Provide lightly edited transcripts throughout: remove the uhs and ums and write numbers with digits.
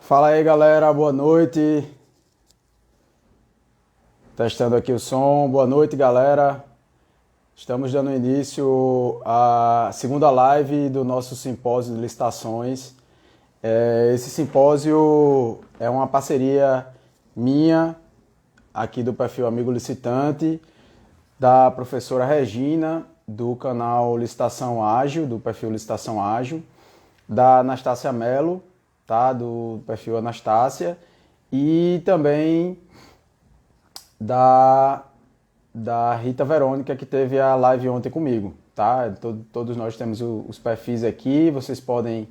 Fala aí, galera, boa noite. Testando aqui o som. Boa noite, galera. Estamos dando início à segunda live do nosso simpósio de licitações. Esse simpósio é uma parceria minha, aqui do perfil Amigo Licitante, da professora Regina, do canal Licitação Ágil, do perfil Licitação Ágil, da Anastácia Mello, tá? Do perfil Anastácia, e também da Rita Verônica, que teve a live ontem comigo, tá? Todos nós temos os perfis aqui, vocês podem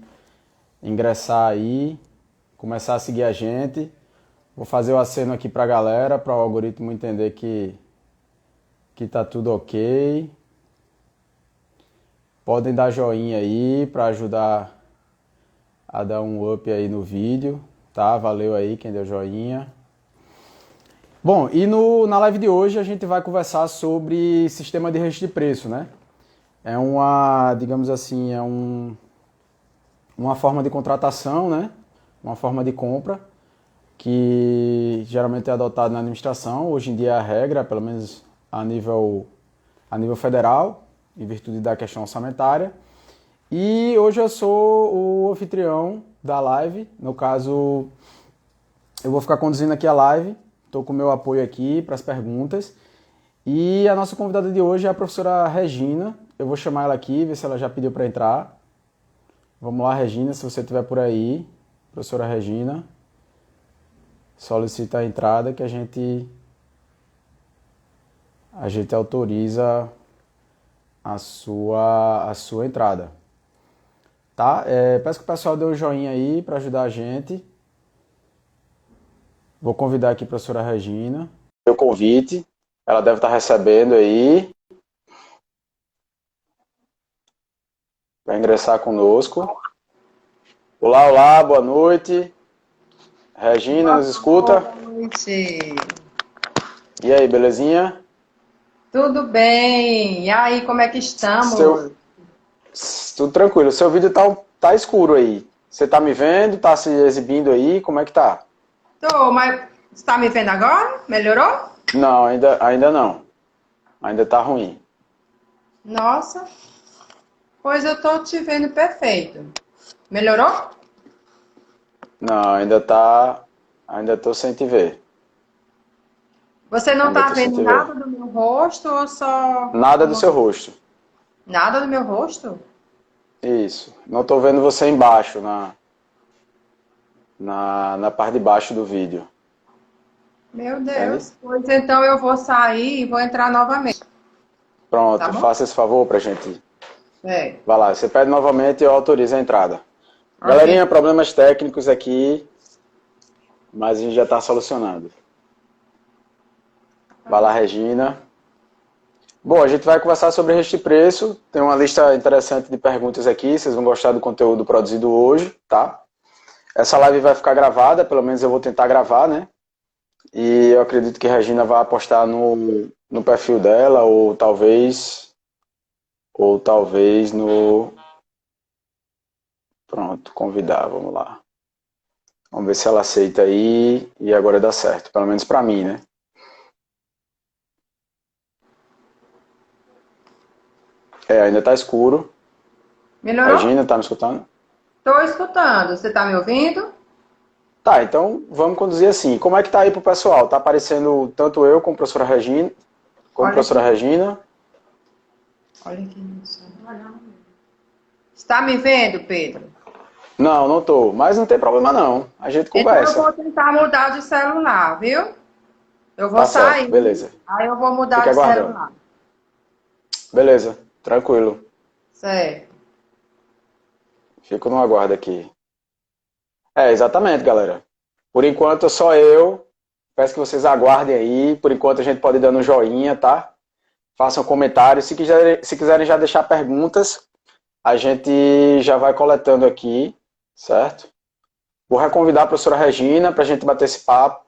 ingressar aí, começar a seguir a gente. Vou fazer o aceno aqui para a galera, para o algoritmo entender que tá tudo ok. Podem dar joinha aí para ajudar a dar um up aí no vídeo, tá? Valeu aí quem deu joinha. Bom, e na live de hoje a gente vai conversar sobre sistema de registro de preço, né? É uma, digamos assim, uma forma de contratação, né? Uma forma de compra que geralmente é adotada na administração. Hoje em dia é a regra, pelo menos a nível federal, em virtude da questão orçamentária. E hoje eu sou o anfitrião da live. No caso, eu vou ficar conduzindo aqui a live. Estou com o meu apoio aqui para as perguntas. E a nossa convidada de hoje é a professora Regina. Eu vou chamar ela aqui, ver se ela já pediu para entrar. Vamos lá, Regina, se você estiver por aí. Professora Regina. Solicita a entrada que a gente autoriza a sua entrada. Tá? Peço que o pessoal dê um joinha aí para ajudar a gente. Vou convidar aqui a professora Regina. O convite, ela deve estar recebendo aí para ingressar conosco. Olá, olá, boa noite. Regina, nos escuta? Boa noite. E aí, belezinha? Tudo bem? E aí, como é que estamos? Tudo tranquilo. Seu vídeo tá escuro aí. Você tá me vendo? Tá se exibindo aí? Como é que tá? Tô, mas você está me vendo agora? Melhorou? Não, ainda não. Ainda tá ruim. Nossa, pois eu tô te vendo perfeito. Melhorou? Não, ainda tô sem te ver. Você não Ainda tá tô sem vendo te ver. nada do meu rosto ou só Nada do seu rosto. nada do meu rosto? Isso. Não tô vendo você embaixo, na parte de baixo do vídeo. Meu Entende? Deus. Pois então eu vou sair e vou entrar novamente, tá Pronto, bom? faça esse favor pra gente. É. Vai lá, você pede novamente e eu autorizo a entrada. Galerinha, Ok. problemas técnicos aqui, mas a gente já tá solucionando. Vai lá, Regina. Bom, a gente vai conversar sobre registro de preço. Tem uma lista interessante de perguntas aqui. Vocês vão gostar do conteúdo produzido hoje, tá? Essa live vai ficar gravada, pelo menos eu vou tentar gravar, né? E eu acredito que a Regina vai postar no perfil dela, ou talvez no... Pronto, convidar, vamos lá. Vamos ver se ela aceita aí e agora dá certo, pelo menos pra mim, né? Ainda tá escuro. Melhorou? Regina, tá me escutando? Tô escutando. Você tá me ouvindo? Tá, então vamos conduzir assim. Como é que tá aí pro pessoal? Tá aparecendo tanto eu como a professora Regina, Olha aqui. Olha aqui. Está me vendo, Pedro? Não, não tô, mas não tem problema não. A gente Então eu vou conversa. tentar mudar de celular, viu? Eu vou Tá certo, sair, beleza. aí eu vou mudar Fique de aguardando. celular. Beleza, tranquilo. Certo. Fico no aguardo aqui. Exatamente, galera. Por enquanto só eu. Peço que vocês aguardem aí. Por enquanto a gente pode ir dando um joinha, tá? Façam comentários. Se quiserem já deixar perguntas, a gente já vai coletando aqui, certo? Vou reconvidar a professora Regina para a gente bater esse papo,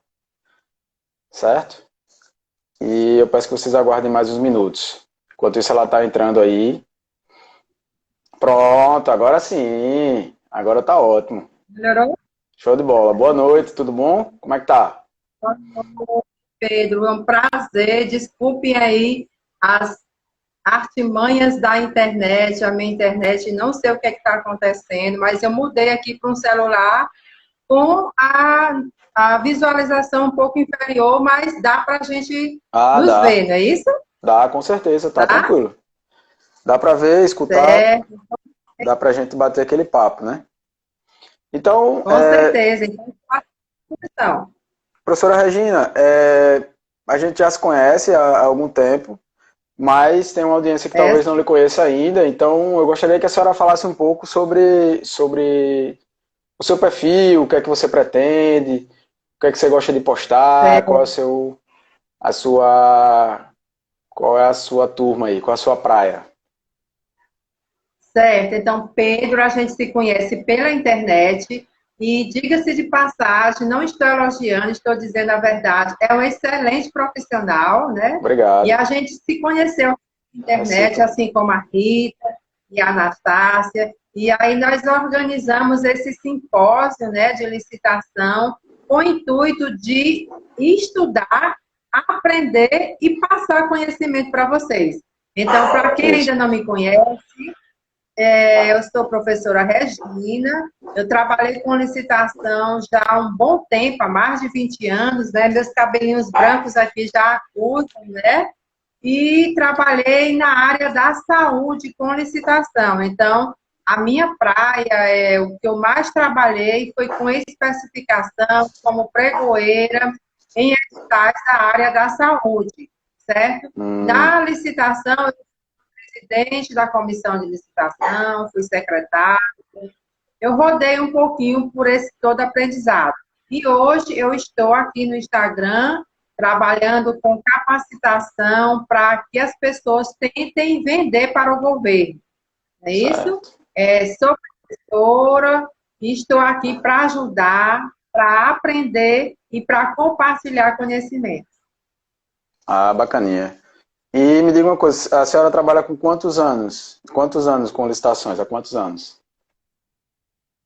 certo? E eu peço que vocês aguardem mais uns minutos. Enquanto isso ela está entrando aí. Pronto, agora sim. Agora tá ótimo. Melhorou? Show de bola. Boa noite, tudo bom? Como é que tá? Pedro, é um prazer. Desculpem aí as artimanhas da internet, a minha internet, não sei o que está acontecendo, mas eu mudei aqui para um celular com a visualização um pouco inferior, mas dá para a gente Ah, nos dá. ver, não é isso? Dá, com certeza, tá Tá? tranquilo. Dá pra ver, escutar, Certo, dá pra gente bater aquele papo, né? Então, com certeza. Então, faça a inscrição. professora Regina, a gente já se conhece há algum tempo, mas tem uma audiência que É, talvez não lhe conheça ainda, então eu gostaria que a senhora falasse um pouco sobre o seu perfil, o que é que você pretende, o que é que você gosta de postar, certo. a sua, qual é a sua turma aí, qual é a sua praia? Certo, então Pedro, a gente se conhece pela internet e diga-se de passagem, não estou elogiando, estou dizendo a verdade, é um excelente profissional, né? E Obrigado. a gente se conheceu na internet, Recíproco. assim como a Rita e a Anastácia, e aí nós organizamos esse simpósio, né, de licitação com o intuito de estudar, aprender e passar conhecimento para vocês. Então, para quem Isso. ainda não me conhece, eu sou professora Regina, eu trabalhei com licitação já há um bom tempo, há mais de 20 anos, né? Meus cabelinhos brancos aqui já acusam, né? E trabalhei na área da saúde com licitação. Então, a minha praia, o que eu mais trabalhei foi com especificação, como pregoeira, em editais da área da saúde, certo? Hum, Na licitação, presidente da comissão de licitação, fui secretária. Eu rodei um pouquinho por esse todo aprendizado. E hoje eu estou aqui no Instagram trabalhando com capacitação para que as pessoas tentem vender para o governo. É isso? certo. Sou professora e estou aqui para ajudar, para aprender e para compartilhar conhecimento. Ah, bacaninha. E me diga uma coisa, a senhora trabalha com quantos anos? Quantos anos com licitações? Há quantos anos?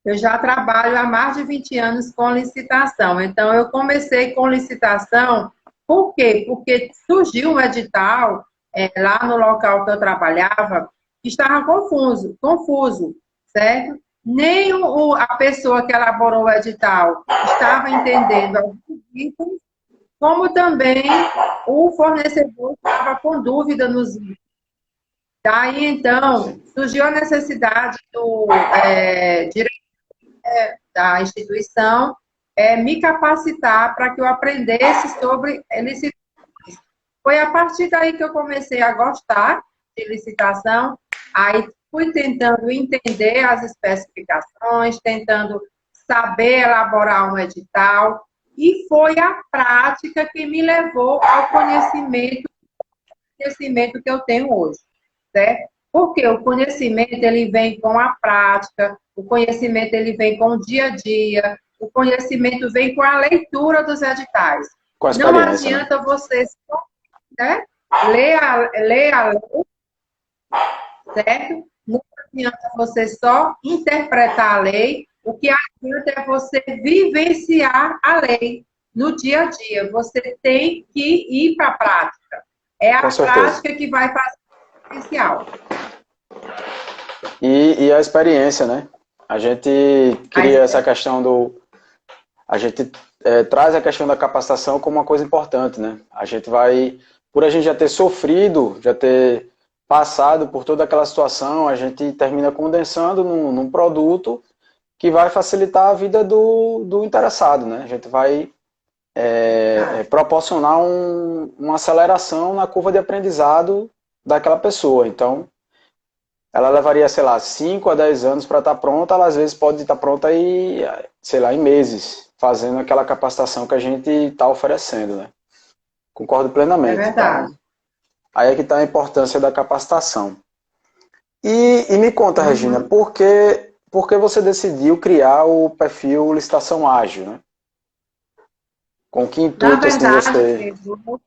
Eu já trabalho há mais de 20 anos com licitação. Então, eu comecei com licitação, por quê? Porque surgiu um edital lá no local que eu trabalhava, que estava confuso, certo? Nem a pessoa que elaborou o edital estava entendendo alguns itens, como também o fornecedor estava com dúvida nos itens. Daí, então, Sim. surgiu a necessidade do da instituição me capacitar para que eu aprendesse sobre licitação. Foi a partir daí que eu comecei a gostar de licitação, aí fui tentando entender as especificações, tentando saber elaborar um edital, e foi a prática que me levou ao conhecimento que eu tenho hoje, certo? Porque o conhecimento ele vem com a prática, o conhecimento ele vem com o dia a dia, o conhecimento vem com a leitura dos editais. Com a Não experiência, né? adianta você, né, ler a lei, certo? Não adianta você só interpretar a lei, o que adianta é você vivenciar a lei no dia a dia. Você tem que ir para a prática. É Com a certeza. prática que vai fazer o diferencial. E a experiência, né? A gente cria essa questão do. A gente traz a questão da capacitação como uma coisa importante, né? A gente vai. Por a gente já ter sofrido, já ter passado por toda aquela situação, a gente termina condensando num produto que vai facilitar a vida do interessado, né? A gente vai proporcionar uma aceleração na curva de aprendizado daquela pessoa. Então, ela levaria, sei lá, 5 a 10 anos para estar pronta, ela às vezes pode estar pronta aí, sei lá, em meses, fazendo aquela capacitação que a gente está oferecendo, né? Concordo É plenamente. verdade. Então, aí é que está a importância da capacitação. E me conta, Regina, Uhum. por que você decidiu criar o perfil Licitação Ágil, né? Com que Na intuito, assim, verdade, você... Pedro,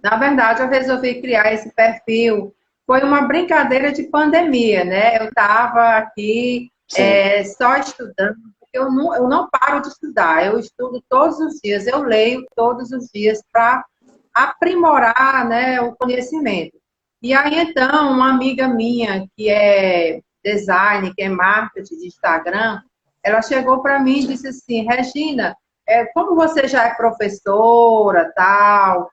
na verdade, eu resolvi criar esse perfil. Foi uma brincadeira de pandemia, né? Eu estava aqui Sim, só estudando, eu não paro de estudar, eu estudo todos os dias, eu leio todos os dias para aprimorar, né, o conhecimento. E aí, então, uma amiga minha, que é design, que é marketing de Instagram, ela chegou para mim e disse assim, Regina, como você já é professora, tal,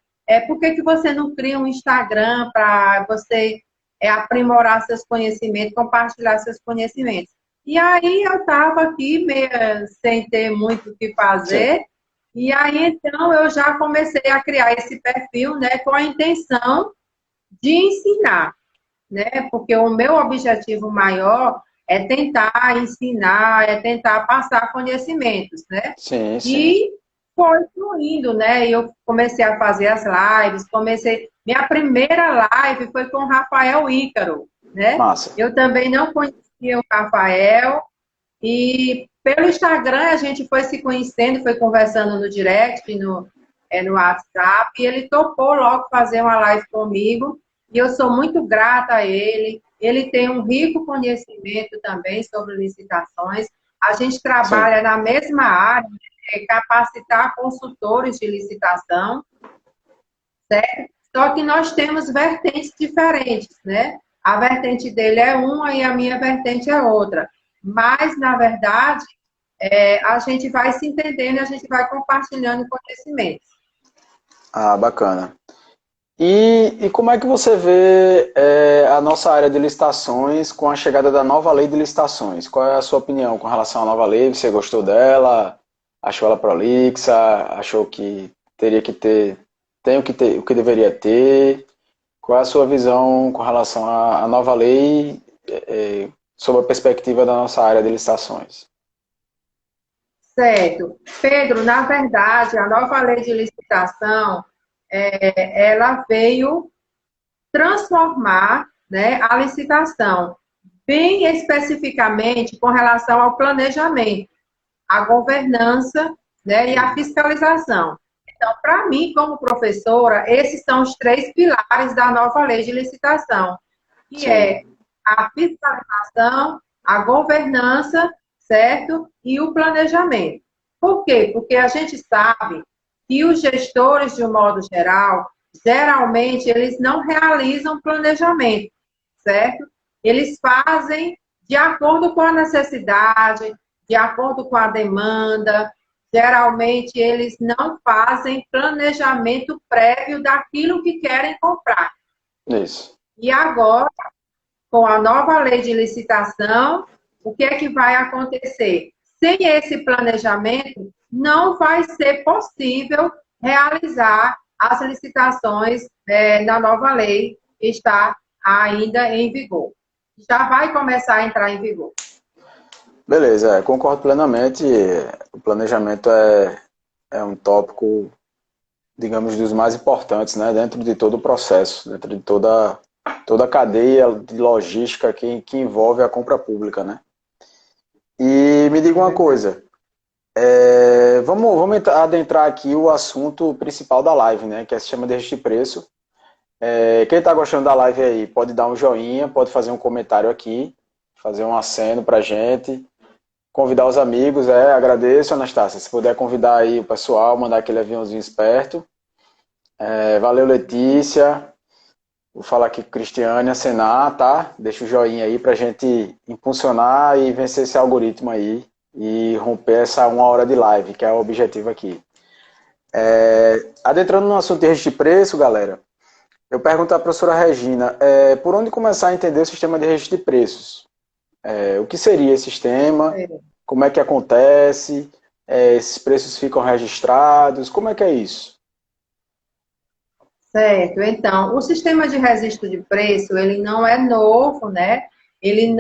por que você não cria um Instagram para você aprimorar seus conhecimentos, compartilhar seus conhecimentos? E aí eu estava aqui meio sem ter muito o que Sim, fazer, e aí então eu já comecei a criar esse perfil, né, com a intenção de ensinar, né? Porque o meu objetivo maior é tentar ensinar, é tentar passar conhecimentos, né? sim, sim. E foi fluindo, né? Eu comecei a fazer as lives, minha primeira live foi com o Rafael Ícaro, né? Massa. Eu também não conhecia o Rafael e pelo Instagram a gente foi se conhecendo, foi conversando no direct, no WhatsApp, e ele topou logo fazer uma live comigo, e eu sou muito grata a ele. Ele tem um rico conhecimento também sobre licitações. A gente Sim, trabalha na mesma área, capacitar consultores de licitação, certo? Só que nós temos vertentes diferentes, né? A vertente dele é uma e a minha vertente é outra. Mas, na verdade, a gente vai se entendendo e a gente vai compartilhando conhecimentos. ah, bacana. E como é que você vê a nossa área de licitações com a chegada da nova lei de licitações? Qual é a sua opinião com relação à nova lei? Você gostou dela? Achou ela prolixa? Achou que teria que ter, tem o que ter, o que deveria ter? Qual é a sua visão com relação à nova lei, sob a perspectiva da nossa área de licitações? Certo. Pedro, na verdade, a nova lei de licitação, ela veio transformar, né, a licitação, bem especificamente com relação ao planejamento, a governança, né, e a fiscalização. Então, para mim, como professora, esses são os três pilares da nova lei de licitação, que Sim, é a fiscalização, a governança, certo? E o planejamento. Por quê? Porque a gente sabe que os gestores, de um modo geral, geralmente eles não realizam planejamento, certo? Eles fazem de acordo com a necessidade, de acordo com a demanda. Geralmente eles não fazem planejamento prévio daquilo que querem comprar. isso. E agora, com a nova lei de licitação, o que é que vai acontecer? Sem esse planejamento, não vai ser possível realizar as licitações na nova lei que está ainda em vigor. Já vai começar a entrar em vigor. Beleza, concordo plenamente. O planejamento é um tópico, digamos, dos mais importantes, né, dentro de todo o processo, dentro de toda a cadeia de logística que envolve a compra pública, né? E me diga É uma verdade. coisa, vamos adentrar aqui o assunto principal da live, né, que é o sistema de registro de preço. Quem está gostando da live aí, pode dar um joinha, pode fazer um comentário aqui, fazer um aceno pra gente, convidar os amigos, agradeço, Anastácia, se puder convidar aí o pessoal, mandar aquele aviãozinho esperto. Valeu, Letícia. Vou falar aqui com o Cristiane, acenar, tá? Deixa o joinha aí pra gente impulsionar e vencer esse algoritmo aí e romper essa 1 hora de live, que é o objetivo aqui. Adentrando no assunto de registro de preço, galera, eu pergunto à professora Regina, por onde começar a entender o sistema de registro de preços? O que seria esse sistema? Como é que acontece? Esses preços ficam registrados? Como é que é isso? Certo. Então, o sistema de registro de preço, ele não é novo, né? Ele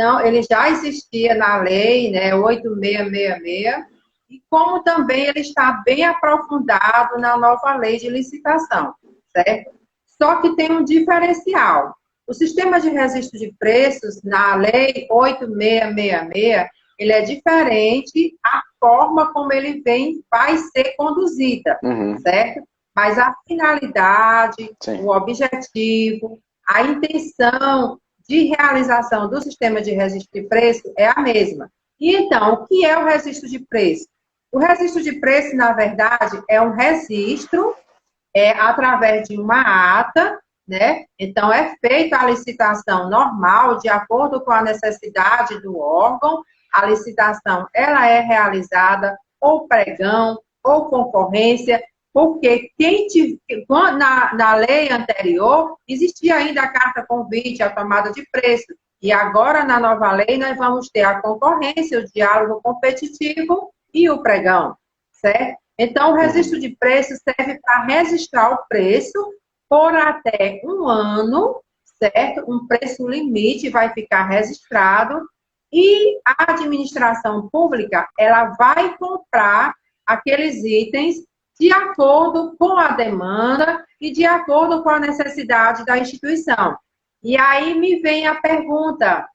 já existia na lei, né, 8666, e como também ele está bem aprofundado na nova lei de licitação, certo? Só que tem um diferencial. O sistema de registro de preços na lei 8666, ele é diferente a forma como ele vai ser conduzida, Uhum, certo? Mas a finalidade, sim, o objetivo, a intenção de realização do sistema de registro de preço é a mesma. E então, o que é o registro de preço? O registro de preço, na verdade, é um registro através de uma ata, né? Então, é feita a licitação normal, de acordo com a necessidade do órgão. A licitação, ela é realizada ou pregão, ou concorrência, porque na lei anterior, existia ainda a carta convite, a tomada de preço. E agora, na nova lei, nós vamos ter a concorrência, o diálogo competitivo e o pregão, certo? Então, o registro de preço serve para registrar o preço por até um ano, certo? Um preço limite vai ficar registrado e a administração pública, ela vai comprar aqueles itens de acordo com a demanda e de acordo com a necessidade da instituição. E aí me vem a pergunta,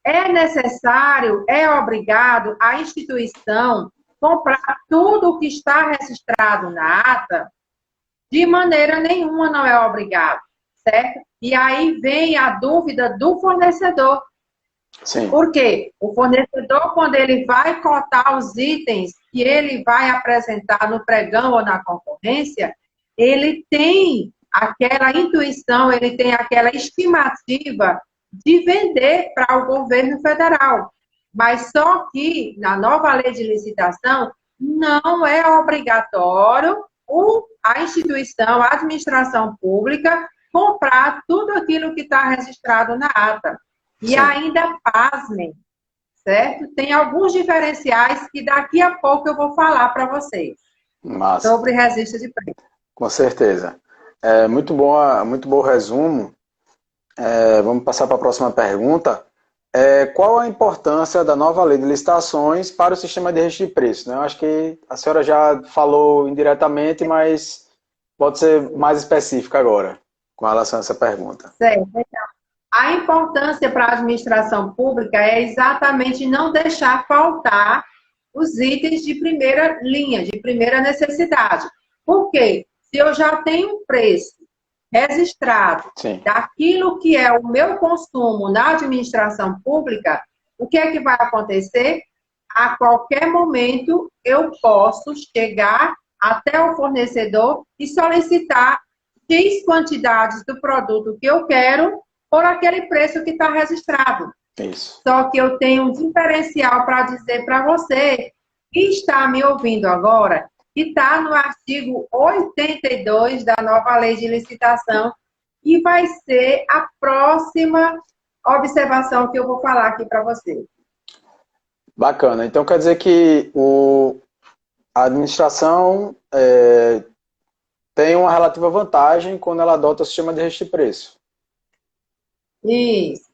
é necessário, é obrigado a instituição comprar tudo o que está registrado na ata? De maneira nenhuma não é obrigado, certo? E aí vem a dúvida do fornecedor. Sim. Por quê? O fornecedor, quando ele vai cotar os itens que ele vai apresentar no pregão ou na concorrência, ele tem aquela intuição, ele tem aquela estimativa de vender para o governo federal. Mas só que, na nova lei de licitação, não é obrigatório a instituição, a administração pública, comprar tudo aquilo que está registrado na ata. E Sim. ainda, pasmem, certo? Tem alguns diferenciais que daqui a pouco eu vou falar para vocês. Massa. Sobre registro de preço. Com certeza. Muito bom o resumo. Vamos passar para a próxima pergunta. Qual a importância da nova lei de licitações para o sistema de registro de preço? Né? Eu acho que a senhora já falou indiretamente, mas pode ser mais específica agora, com relação a essa pergunta. Certo. Então, a importância para a administração pública é exatamente não deixar faltar os itens de primeira linha, de primeira necessidade. Por quê? Se eu já tenho um preço registrado Sim. daquilo que é o meu consumo na administração pública, o que é que vai acontecer? A qualquer momento eu posso chegar até o fornecedor e solicitar X quantidades do produto que eu quero por aquele preço que está registrado. Isso. Só que eu tenho um diferencial para dizer para você que está me ouvindo agora, que está no artigo 82 da nova lei de licitação, e vai ser a próxima observação que eu vou falar aqui para você. Bacana. Então quer dizer que a administração tem uma relativa vantagem quando ela adota o sistema de registro de preço. Isso.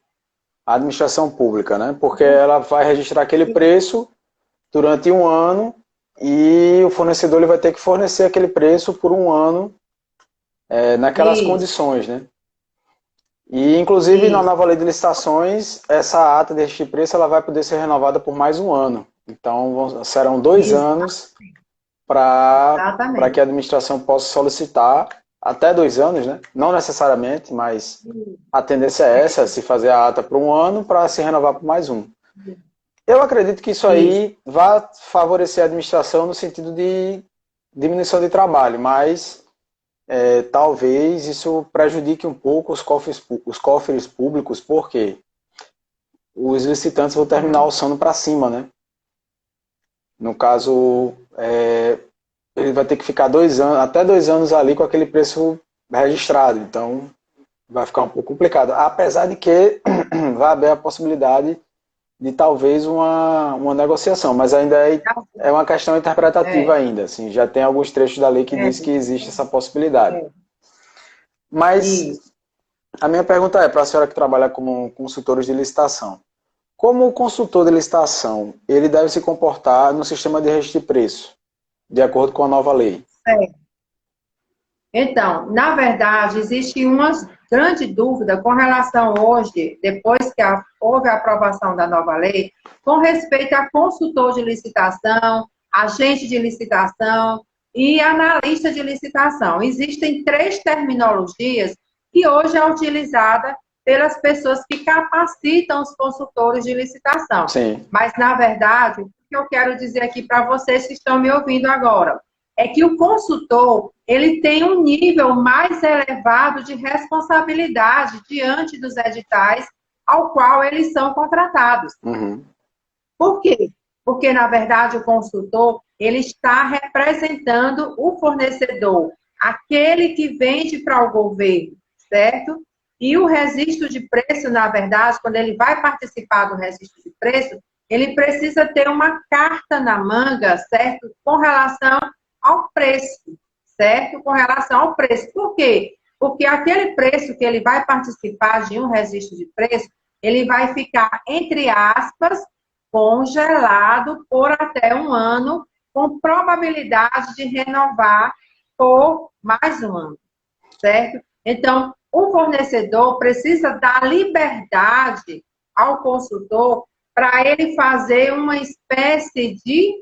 A administração pública, né? Porque ela vai registrar aquele preço durante um ano e o fornecedor ele vai ter que fornecer aquele preço por um ano naquelas condições, né? E, inclusive, na nova lei de licitações, essa ata de registro de preço ela vai poder ser renovada por mais um ano. Então, serão 2 anos para que a administração possa solicitar, até 2 anos, né? Não necessariamente, mas a tendência é essa, se fazer a ata por um ano para se renovar por mais um. Eu acredito que isso aí vai favorecer a administração no sentido de diminuição de trabalho, mas talvez isso prejudique um pouco os cofres públicos, porque os licitantes vão terminar alçando para cima, né? No caso, ele vai ter que ficar 2 anos, até 2 anos ali com aquele preço registrado, então vai ficar um pouco complicado. Apesar de que vai haver a possibilidade de talvez uma negociação, mas ainda é uma questão interpretativa ainda, assim, já tem alguns trechos da lei que diz que existe essa possibilidade. Mas a minha pergunta é para a senhora que trabalha como consultores de licitação. Como o consultor de licitação, ele deve se comportar no sistema de registro de preço, de acordo com a nova lei? Então, na verdade, existe uma grande dúvida com relação hoje, depois que houve a aprovação da nova lei, com respeito a consultor de licitação, agente de licitação e analista de licitação. Existem 3 terminologias que hoje é utilizada pelas pessoas que capacitam os consultores de licitação. Sim. Mas, na verdade, o que eu quero dizer aqui para vocês que estão me ouvindo agora, é que o consultor, ele tem um nível mais elevado de responsabilidade diante dos editais ao qual eles são contratados. Uhum. Por quê? Porque, na verdade, o consultor, ele está representando o fornecedor, aquele que vende para o governo, certo? E o registro de preço, na verdade, quando ele vai participar do registro de preço, ele precisa ter uma carta na manga, certo? Com relação ao preço, certo? Com relação ao preço. Por quê? Porque aquele preço que ele vai participar de um registro de preço, ele vai ficar, entre aspas, congelado por até um ano, com probabilidade de renovar por mais um ano, certo? Então, o fornecedor precisa dar liberdade ao consultor para ele fazer uma espécie de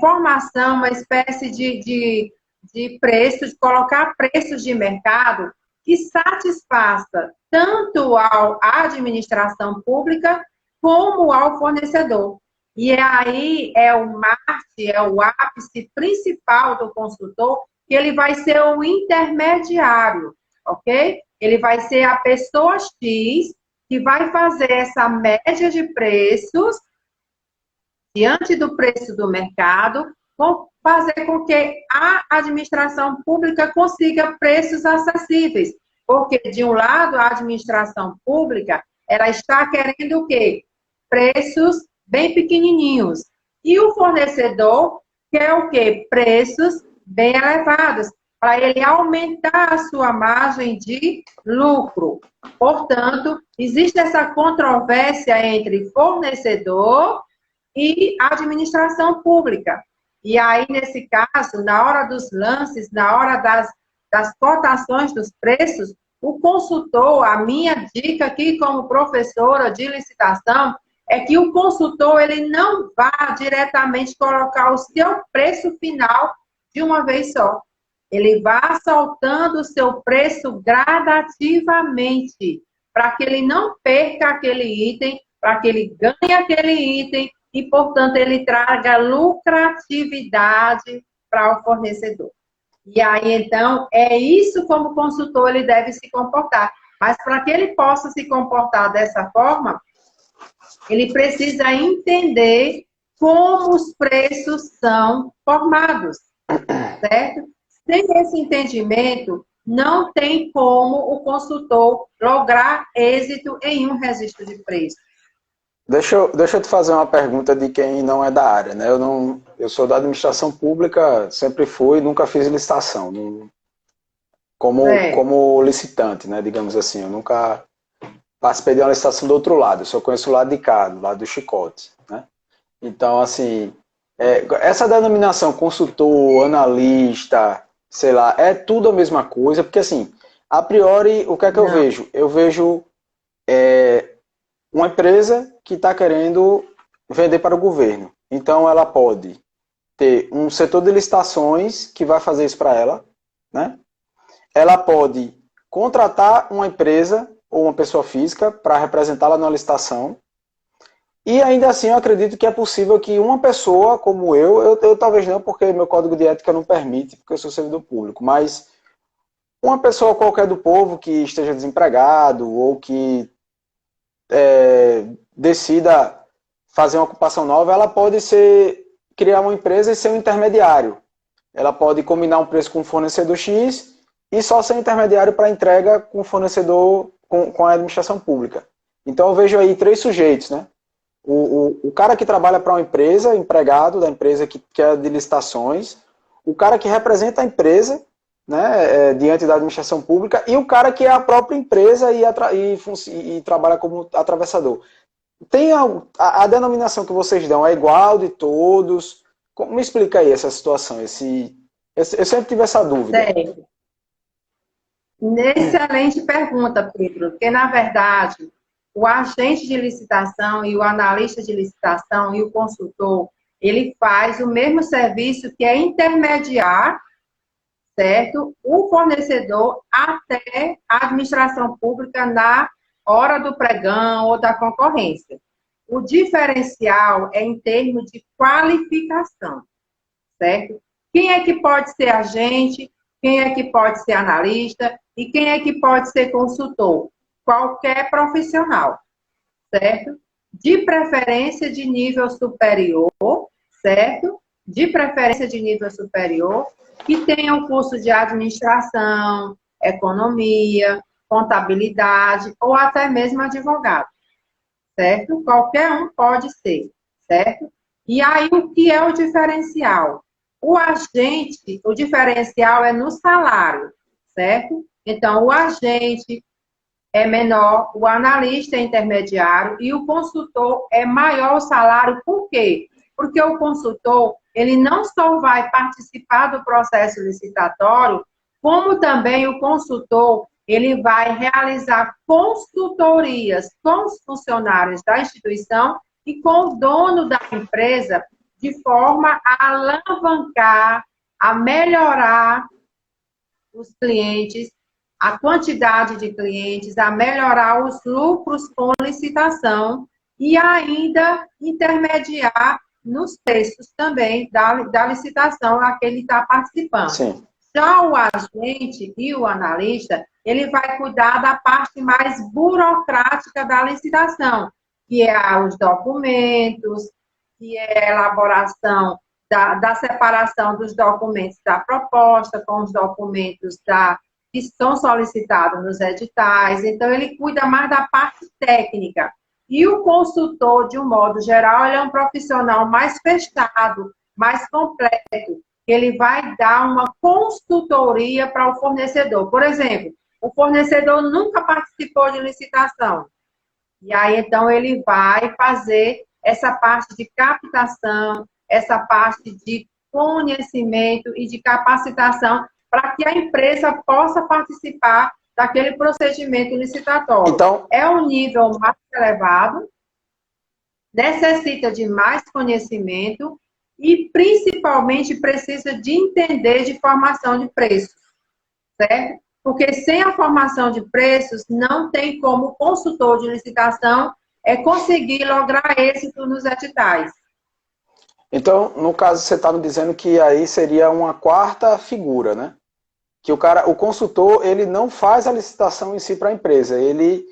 formação, uma espécie de preços, de colocar preços de mercado que satisfaça tanto à administração pública como ao fornecedor. E aí é o marketing, é o ápice principal do consultor, que ele vai ser o intermediário, ok? Ele vai ser a pessoa X que vai fazer essa média de preços diante do preço do mercado, vão fazer com que a administração pública consiga preços acessíveis. Porque, de um lado, a administração pública, ela está querendo o quê? Preços bem pequenininhos. E o fornecedor quer o quê? Preços bem elevados, para ele aumentar a sua margem de lucro. Portanto, existe essa controvérsia entre fornecedor e administração pública. E aí, nesse caso, na hora dos lances, na hora das cotações dos preços, o consultor, a minha dica aqui como professora de licitação, é que o consultor ele não vá diretamente colocar o seu preço final de uma vez só. Ele vá soltando o seu preço gradativamente, para que ele não perca aquele item, para que ele ganhe aquele item, e, portanto, ele traga lucratividade para o fornecedor. E aí, então, é isso como o consultor ele deve se comportar. Mas para que ele possa se comportar dessa forma, ele precisa entender como os preços são formados, certo? Sem esse entendimento, não tem como o consultor lograr êxito em um registro de preço. Deixa eu te fazer uma pergunta de quem não é da área, né? Eu sou da administração pública, sempre fui, nunca fiz licitação, como licitante, né? Digamos assim, eu nunca participei de uma licitação do outro lado, eu só conheço o lado de cá, do lado do chicote, né? Então, assim, essa denominação consultor, analista, sei lá, é tudo a mesma coisa, porque assim, a priori, o que é que eu vejo? Eu vejo uma empresa que está querendo vender para o governo. Então, ela pode ter um setor de licitações que vai fazer isso para ela, né? Ela pode contratar uma empresa ou uma pessoa física para representá-la na licitação. E ainda assim, eu acredito que é possível que uma pessoa como eu talvez não, porque meu código de ética não permite, porque eu sou servidor público, mas uma pessoa qualquer do povo que esteja desempregado ou que decida fazer uma ocupação nova, ela pode criar uma empresa e ser um intermediário. Ela pode combinar um preço com o fornecedor X e só ser intermediário para entrega com o fornecedor, com a administração pública. Então eu vejo aí 3 sujeitos, né? O cara que trabalha para uma empresa, empregado da empresa que é de licitações, o cara que representa a empresa, né, diante da administração pública, e o cara que é a própria empresa e trabalha como atravessador. Tem a denominação que vocês dão é igual de todos? Me explica aí essa situação. Eu sempre tive essa dúvida. Certo. Excelente pergunta, Pedro, porque, na verdade, o agente de licitação e o analista de licitação e o consultor, ele faz o mesmo serviço que é intermediar, certo? O fornecedor até a administração pública na hora do pregão ou da concorrência. O diferencial é em termos de qualificação, certo? Quem é que pode ser agente, quem é que pode ser analista e quem é que pode ser consultor? Qualquer profissional, certo? De preferência de nível superior, certo? De preferência de nível superior, que tenha um curso de administração, economia, contabilidade ou até mesmo advogado, certo? Qualquer um pode ser, certo? E aí, o que é o diferencial? O diferencial é no salário, certo? Então, o agente é menor, o analista é intermediário e o consultor é maior o salário. Por quê? Porque o consultor, ele não só vai participar do processo licitatório, como também o consultor, ele vai realizar consultorias com os funcionários da instituição e com o dono da empresa, de forma a alavancar, a melhorar os clientes, a quantidade de clientes, a melhorar os lucros com licitação e ainda intermediar nos preços também da licitação a que ele está participando. Sim. Já o agente e o analista, ele vai cuidar da parte mais burocrática da licitação, que é os documentos, que é a elaboração da separação dos documentos da proposta com os documentos que são solicitados nos editais. Então, ele cuida mais da parte técnica. E o consultor, de um modo geral, ele é um profissional mais fechado, mais completo. Ele vai dar uma consultoria para o fornecedor. Por exemplo, o fornecedor nunca participou de licitação. E aí, então, ele vai fazer essa parte de captação, essa parte de conhecimento e de capacitação para que a empresa possa participar daquele procedimento licitatório. Então, é um nível mais elevado, necessita de mais conhecimento e, principalmente, precisa de entender de formação de preços, certo? Porque sem a formação de preços, não tem como o consultor de licitação conseguir lograr êxito nos editais. Então, no caso, você está me dizendo que aí seria uma quarta figura, né? Que o consultor, ele não faz a licitação em si para a empresa, ele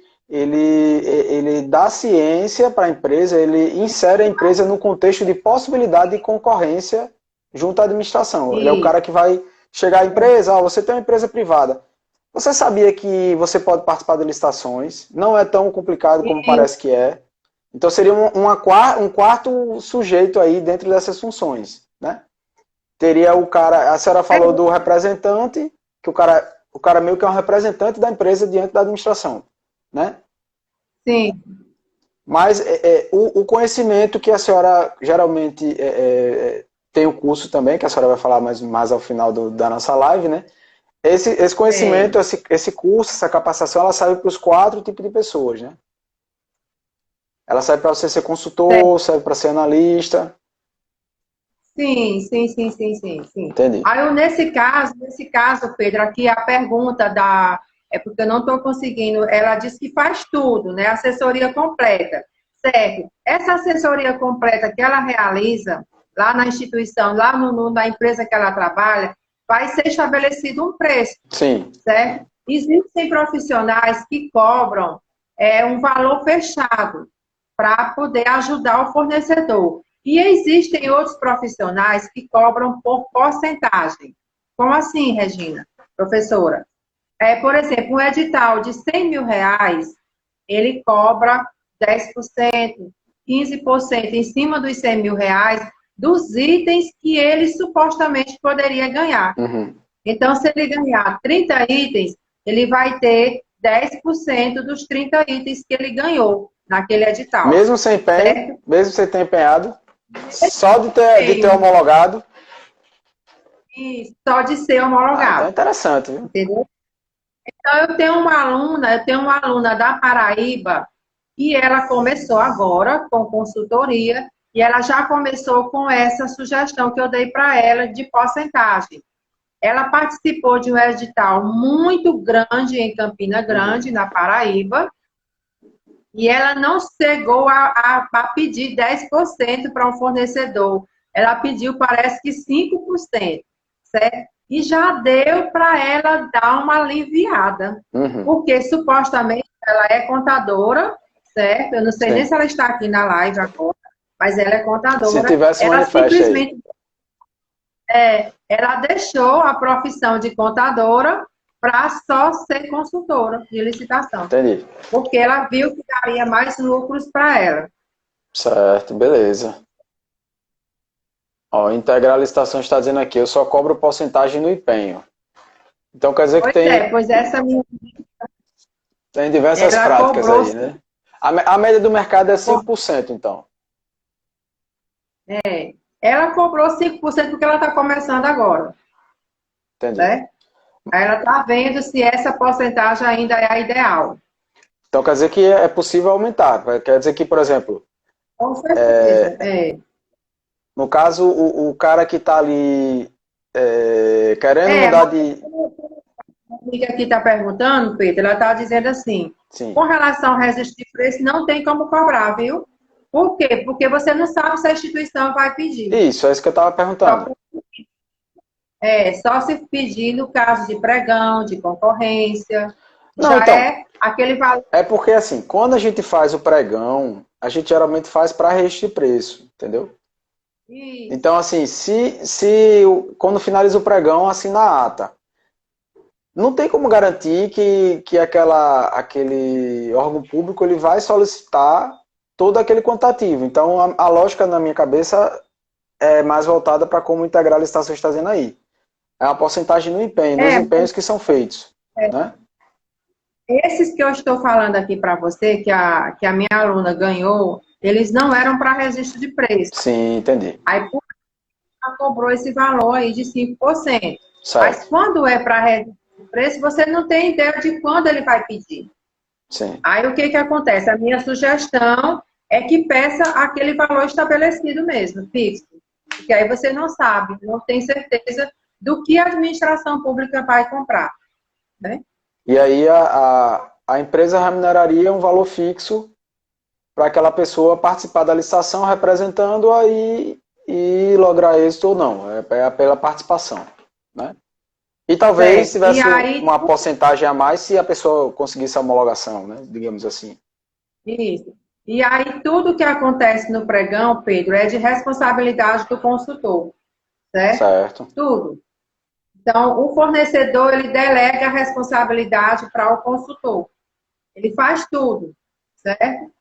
dá ciência para a empresa, ele insere a empresa no contexto de possibilidade de concorrência junto à administração. Ele é o cara que vai chegar à empresa, você tem uma empresa privada. Você sabia que você pode participar de licitações, não é tão complicado como parece que é. Então seria um quarto sujeito aí dentro dessas funções, né? Teria o cara, a senhora falou do representante, que o cara meio que é um representante da empresa diante da administração, né? Sim. Mas o conhecimento que a senhora geralmente tem o curso também, que a senhora vai falar mais ao final da nossa live, né? Esse conhecimento, esse curso, essa capacitação, ela serve para os 4 tipos de pessoas, né? Ela serve para você ser consultor, serve para ser analista. Sim. Entendi. Aí, nesse caso, Pedro, aqui a pergunta é porque eu não estou conseguindo, ela diz que faz tudo, né? Assessoria completa, certo? Essa assessoria completa que ela realiza lá na instituição, lá na empresa que ela trabalha, vai ser estabelecido um preço. Sim. Certo? Existem profissionais que cobram um valor fechado para poder ajudar o fornecedor. E existem outros profissionais que cobram por porcentagem. Como assim, Regina, professora? Por exemplo, um edital de 100 mil reais, ele cobra 10%, 15% em cima dos 100 mil reais dos itens que ele supostamente poderia ganhar. Uhum. Então, se ele ganhar 30 itens, ele vai ter 10% dos 30 itens que ele ganhou naquele edital. Mesmo sem empenho, certo? mesmo sem ter empenhado, só de ter homologado. E só de ser homologado. Então é interessante, viu? Entendeu? Então, eu tenho uma aluna da Paraíba, e ela começou agora com consultoria, e ela já começou com essa sugestão que eu dei para ela de porcentagem. Ela participou de um edital muito grande em Campina Grande, na Paraíba, E ela não chegou a pedir 10% para um fornecedor. Ela pediu, parece que 5%, certo? E já deu para ela dar uma aliviada. Uhum. Porque supostamente ela é contadora, certo? Eu não sei nem Sim. se ela está aqui na live agora, mas ela é Se contadora. tivesse, Ela manifeste aí. simplesmente ela deixou a profissão de contadora para só ser consultora de licitação. Entendi. Porque ela viu que daria mais lucros para ela. Certo, beleza. Ó, integrar a licitação está dizendo aqui, eu só cobro porcentagem no empenho. Então quer dizer que Pois essa minha tem diversas ela práticas cobrou, aí, né? A média do mercado é 5%, então. ela cobrou 5% porque ela está começando agora, Entendi. né? Aí ela está vendo se essa porcentagem ainda é a ideal. Então quer dizer que é possível aumentar. Quer dizer que, por exemplo, Com certeza. no caso, o cara que está ali querendo mudar Uma de... amiga aqui está perguntando, Pedro, ela está dizendo assim, Sim. com relação ao registro de preço, não tem como cobrar, viu? Por quê? Porque você não sabe se a instituição vai pedir. Isso, é isso que eu estava perguntando. Só se pedir no caso de pregão, de concorrência. Não, Já então, é aquele valor. é porque assim, quando a gente faz o pregão, a gente geralmente faz para registro de preço, entendeu? Isso. Então, assim, quando finaliza o pregão, assina a ata. Não tem como garantir que aquele órgão público ele vai solicitar todo aquele quantitativo. Então, a lógica na minha cabeça é mais voltada para como integrar a licitação está dizendo aí. É uma porcentagem no empenho, nos empenhos que são feitos. Né? Esses que eu estou falando aqui para você, que a minha aluna ganhou, eles não eram para registro de preço. Sim, entendi. Aí, ela cobrou esse valor aí de 5%. Certo. Mas quando é para registro de preço, você não tem ideia de quando ele vai pedir. Sim. Aí, o que acontece? A minha sugestão é que peça aquele valor estabelecido mesmo, fixo. Porque aí você não sabe, não tem certeza do que a administração pública vai comprar. Né? E aí a empresa remuneraria um valor fixo para aquela pessoa participar da licitação representando aí e lograr êxito ou não. É pela participação. Né? E talvez tivesse uma porcentagem a mais se a pessoa conseguisse a homologação, né? Digamos assim. Isso. E aí tudo que acontece no pregão, Pedro, é de responsabilidade do consultor. Certo? Certo. Tudo. Então, o fornecedor, ele delega a responsabilidade para o consultor. Ele faz tudo, certo?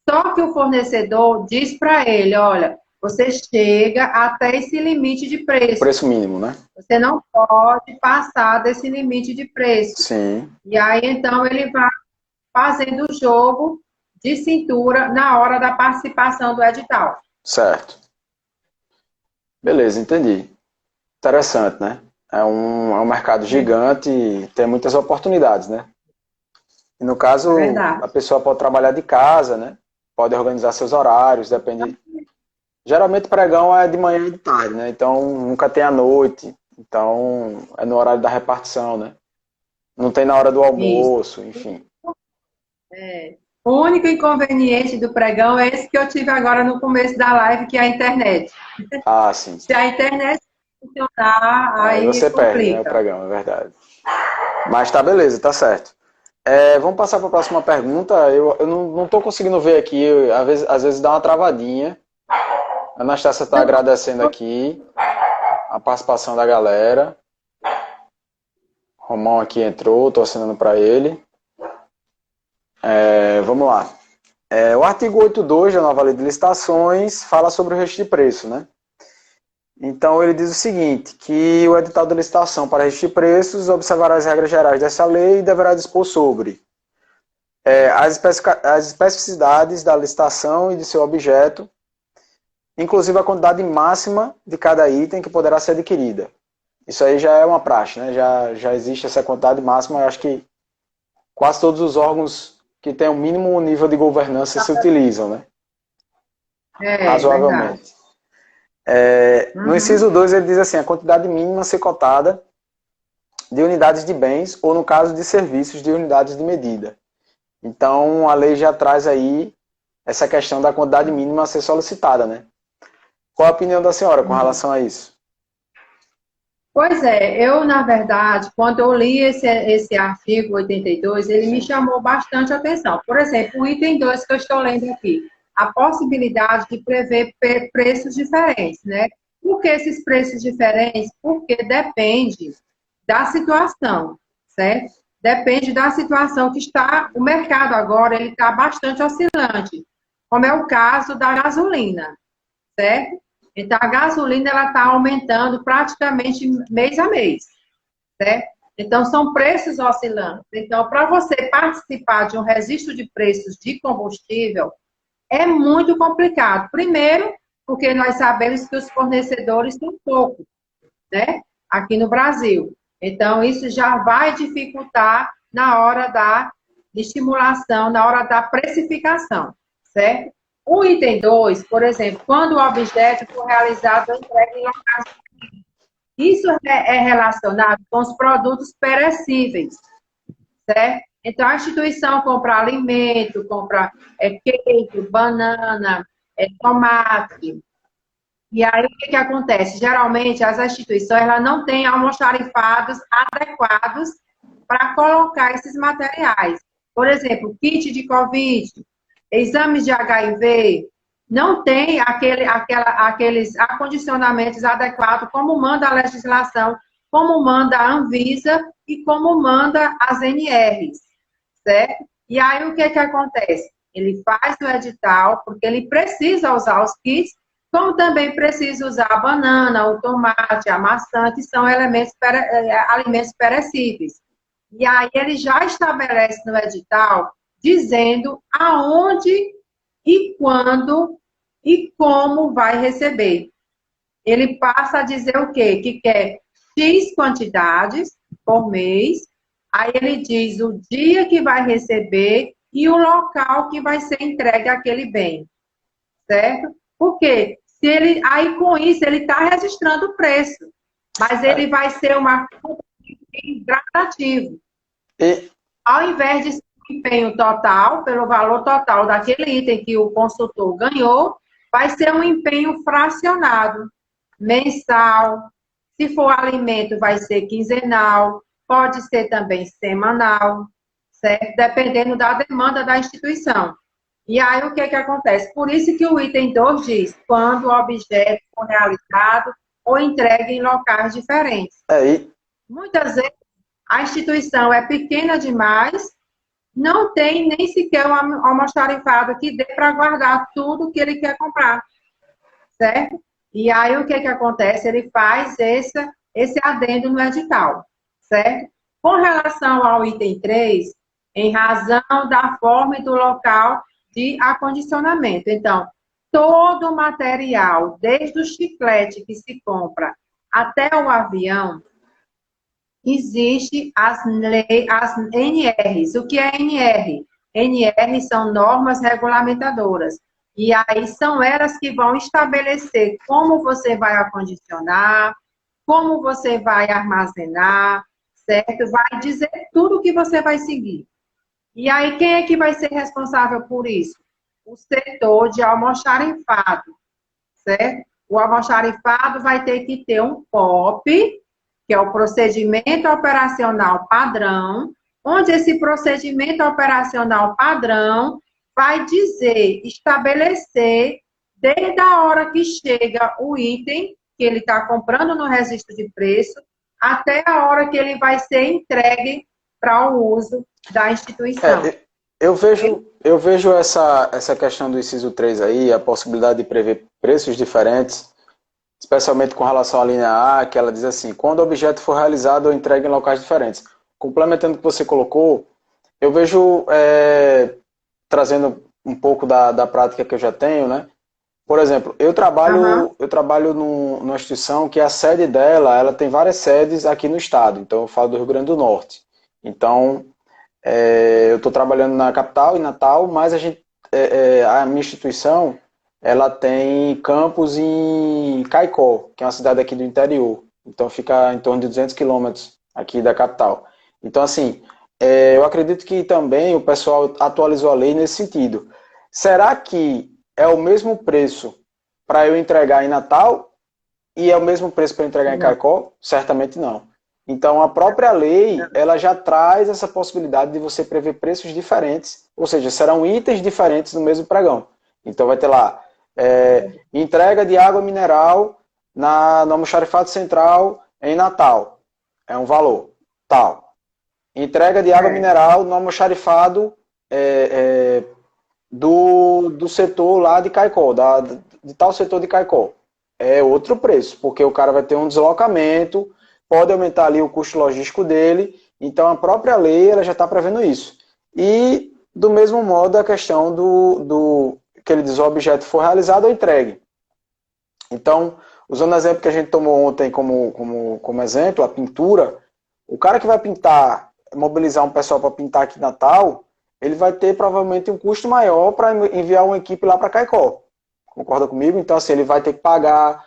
Só que o fornecedor diz para ele, olha, você chega até esse limite de preço. Preço mínimo, né? Você não pode passar desse limite de preço. Sim. E aí, então, ele vai fazendo o jogo de cintura na hora da participação do edital. Certo. Beleza, entendi. Interessante, né? É um mercado gigante e tem muitas oportunidades, né? E no caso, a pessoa pode trabalhar de casa, né? Pode organizar seus horários, depende. Geralmente pregão é de manhã e de tarde, né? Então nunca tem à noite. Então é no horário da repartição, né? Não tem na hora do almoço, enfim. O único inconveniente do pregão é esse que eu tive agora no começo da live, que é a internet. Ah, sim. Se a internet funcionar, aí você complica. perde, né, o pregão, é verdade. Mas tá beleza, tá certo. Vamos passar para a próxima pergunta. Eu não estou conseguindo ver aqui, às vezes dá uma travadinha. A Anastácia está agradecendo aqui a participação da galera. Romão aqui entrou, estou assinando para ele. Vamos lá. O artigo 8.2 da nova lei de licitações fala sobre o registro de preço, né? Então ele diz o seguinte, que o edital de licitação para registro de preços observará as regras gerais dessa lei e deverá dispor sobre as especificidades da licitação e de seu objeto, inclusive a quantidade máxima de cada item que poderá ser adquirida. Isso aí já é uma praxe, né? Já existe essa quantidade máxima, eu acho que quase todos os órgãos que têm o mínimo nível de governança se utilizam, né? Razoavelmente. No inciso 2 ele diz assim, a quantidade mínima a ser cotada de unidades de bens ou no caso de serviços de unidades de medida. Então, a lei já traz aí essa questão da quantidade mínima a ser solicitada, né? Qual a opinião da senhora com relação a isso? Pois é, eu, na verdade, quando eu li esse artigo 82, ele me chamou bastante atenção. Por exemplo, o item 2 que eu estou lendo aqui, a possibilidade de prever preços diferentes, né? Por que esses preços diferentes? Porque depende da situação, certo? Depende da situação que está, o mercado agora, ele está bastante oscilante, como é o caso da gasolina, certo? Então, a gasolina ela está aumentando praticamente mês a mês, certo? Então, são preços oscilantes. Então, para você participar de um registro de preços de combustível, é muito complicado. Primeiro, porque nós sabemos que os fornecedores são poucos, né? Aqui no Brasil. Então, isso já vai dificultar na hora da estimulação, na hora da precificação, certo? O item 2, por exemplo, quando o objeto for realizado ou entregue em locais. Isso é relacionado com os produtos perecíveis, certo? Então, a instituição compra alimento, compra queijo, banana, tomate. E aí, o que acontece? Geralmente, as instituições elas não têm almoxarifados adequados para colocar esses materiais. Por exemplo, kit de Covid, exames de HIV, não tem aqueles acondicionamentos adequados, como manda a legislação, como manda a Anvisa e como manda as NRs, certo? E aí, o que acontece? Ele faz o edital, porque ele precisa usar os kits, como também precisa usar a banana, o tomate, a maçã, que são alimentos perecíveis. E aí ele já estabelece no edital dizendo aonde e quando e como vai receber. Ele passa a dizer o quê? Que quer X quantidades por mês, aí ele diz o dia que vai receber e o local que vai ser entregue aquele bem, certo? Por quê? Se ele, aí com isso ele está registrando o preço, mas ele vai ser uma gradativo. E, Ao invés de ser um empenho total, pelo valor total daquele item que o consultor ganhou, vai ser um empenho fracionado, mensal. Se for alimento, vai ser quinzenal, pode ser também semanal, certo? Dependendo da demanda da instituição. E aí, o que acontece? Por isso que o item 2 diz, quando o objeto for realizado ou entregue em locais diferentes. e, Muitas vezes, a instituição é pequena demais, não tem nem sequer um almoxarifado que dê para guardar tudo que ele quer comprar, certo? E aí, o que acontece? Ele faz esse adendo no edital, certo? Com relação ao item 3, em razão da forma e do local de acondicionamento. Então, todo o material, desde o chiclete que se compra até o avião, existe as NRs. O que é NR? NR são normas regulamentadoras. E aí são elas que vão estabelecer como você vai acondicionar, como você vai armazenar, certo? Vai dizer tudo o que você vai seguir. E aí, quem é que vai ser responsável por isso? O setor de almoxarifado, certo? O almoxarifado vai ter que ter um POP, que é o procedimento operacional padrão, onde esse procedimento operacional padrão vai dizer, estabelecer, desde a hora que chega o item que ele está comprando no registro de preço, até a hora que ele vai ser entregue para o uso da instituição. eu vejo essa questão do inciso 3 aí, a possibilidade de prever preços diferentes, especialmente com relação à linha A, que ela diz assim, quando o objeto for realizado ou entregue em locais diferentes. Complementando o que você colocou, eu vejo, trazendo um pouco da prática que eu já tenho, né? Por exemplo, eu trabalho numa instituição que a sede dela, ela tem várias sedes aqui no estado, então eu falo do Rio Grande do Norte. Então, eu estou trabalhando na capital, em Natal, mas a minha instituição, ela tem campus em Caicó, que é uma cidade aqui do interior. Então fica em torno de 200 quilômetros aqui da capital. Então, assim, eu acredito que também o pessoal atualizou a lei nesse sentido. Será que é o mesmo preço para eu entregar em Natal e é o mesmo preço para entregar em Não. Caicó? Certamente não. Então, a própria lei, ela já traz essa possibilidade de você prever preços diferentes, ou seja, serão itens diferentes no mesmo pregão. Então, vai ter lá, entrega de água mineral no almoxarifado central em Natal. É um valor tal. Entrega de água É, mineral no almoxarifado do setor lá de Caicó, de tal setor de Caicó. É outro preço, porque o cara vai ter um deslocamento, pode aumentar ali o custo logístico dele, então a própria lei ela já está prevendo isso. E, do mesmo modo, a questão que ele diz o objeto for realizado ou entregue. Então, usando o exemplo que a gente tomou ontem como exemplo, a pintura, o cara que vai pintar, mobilizar um pessoal para pintar aqui em Natal, ele vai ter provavelmente um custo maior para enviar uma equipe lá para Caicó. Concorda comigo? Então, assim, ele vai ter que pagar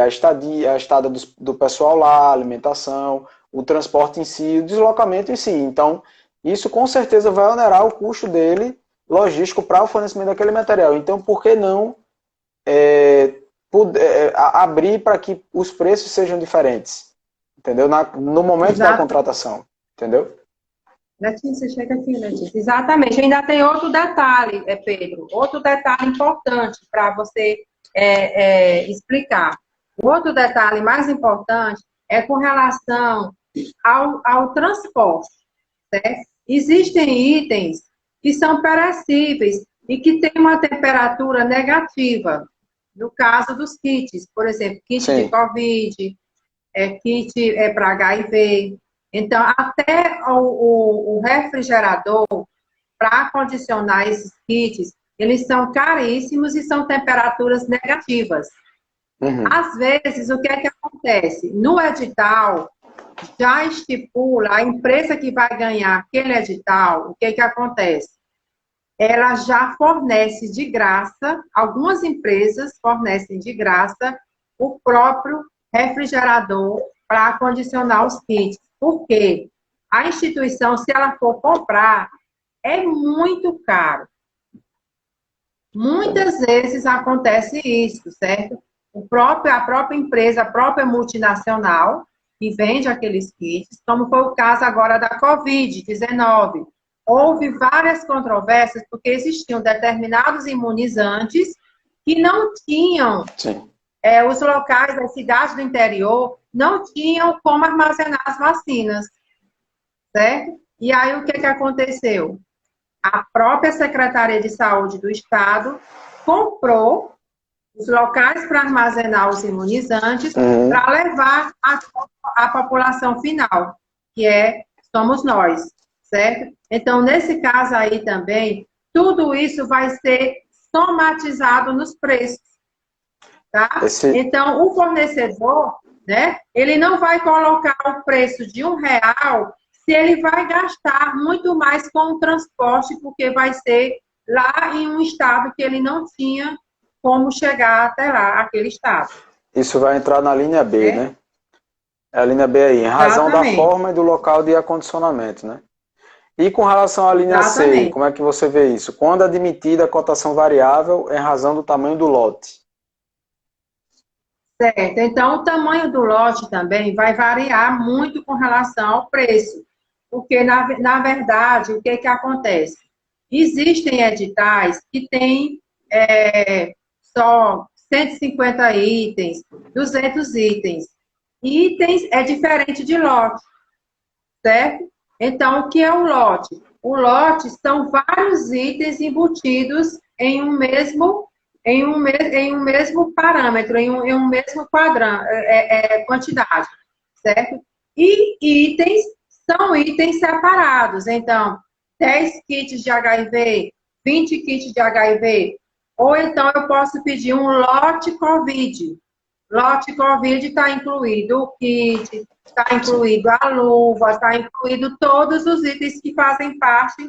a estada do pessoal lá, a alimentação, o transporte em si, o deslocamento em si. Então, isso com certeza vai onerar o custo dele, logístico, para o fornecimento daquele material. Então, por que não abrir para que os preços sejam diferentes? Entendeu? No momento da exato. contratação. Entendeu? Letícia, chega aqui, Letícia. Exatamente. Ainda tem outro detalhe, Pedro, outro detalhe importante para você explicar. O outro detalhe mais importante é com relação ao transporte, certo? Existem itens que são perecíveis e que têm uma temperatura negativa. No caso dos kits, por exemplo, kit de Sim. COVID, kit para HIV. Então, até o refrigerador, para acondicionar esses kits, eles são caríssimos e são temperaturas negativas. Uhum. Às vezes, o que é que acontece? No edital, já estipula a empresa que vai ganhar aquele edital, o que é que acontece? Ela já fornece de graça, algumas empresas fornecem de graça o próprio refrigerador para acondicionar os kits. Por quê? A instituição, se ela for comprar, é muito caro. Muitas vezes acontece isso, certo? A própria empresa, a própria multinacional, que vende aqueles kits, como foi o caso agora da Covid-19. Houve várias controvérsias porque existiam determinados imunizantes que não tinham, Sim. os locais das cidades do interior não tinham como armazenar as vacinas, certo? E aí o que que aconteceu? A própria Secretaria de Saúde do Estado comprou os locais para armazenar os imunizantes Uhum. para levar à população final, que somos nós, certo? Então, nesse caso aí também, tudo isso vai ser somatizado nos preços, tá? Esse, Então, o fornecedor, né, ele não vai colocar o preço de R$ 1 se ele vai gastar muito mais com o transporte, porque vai ser lá em um estado que ele não tinha como chegar até lá, aquele estado. isso vai entrar na linha B, Né? né? É a linha B aí, em razão da Exatamente, forma e do local de acondicionamento, né? E com relação à linha C, exatamente. como é que você vê isso? Quando admitida a cotação variável em razão do tamanho do lote? Certo. Então, o tamanho do lote também vai variar muito com relação ao preço. Porque, na verdade, o que que acontece? Existem editais que têm só 150 itens, 200 itens. Itens é diferente de lote, certo? Então, o que é um lote? O lote são vários itens embutidos em um mesmo parâmetro, em um mesmo quadrante, quantidade, certo? E itens são itens separados. Então, 10 kits de HIV, 20 kits de HIV, ou então eu posso pedir um lote COVID. Lote COVID está incluído o kit, está Sim. incluído a luva, está incluído todos os itens que fazem parte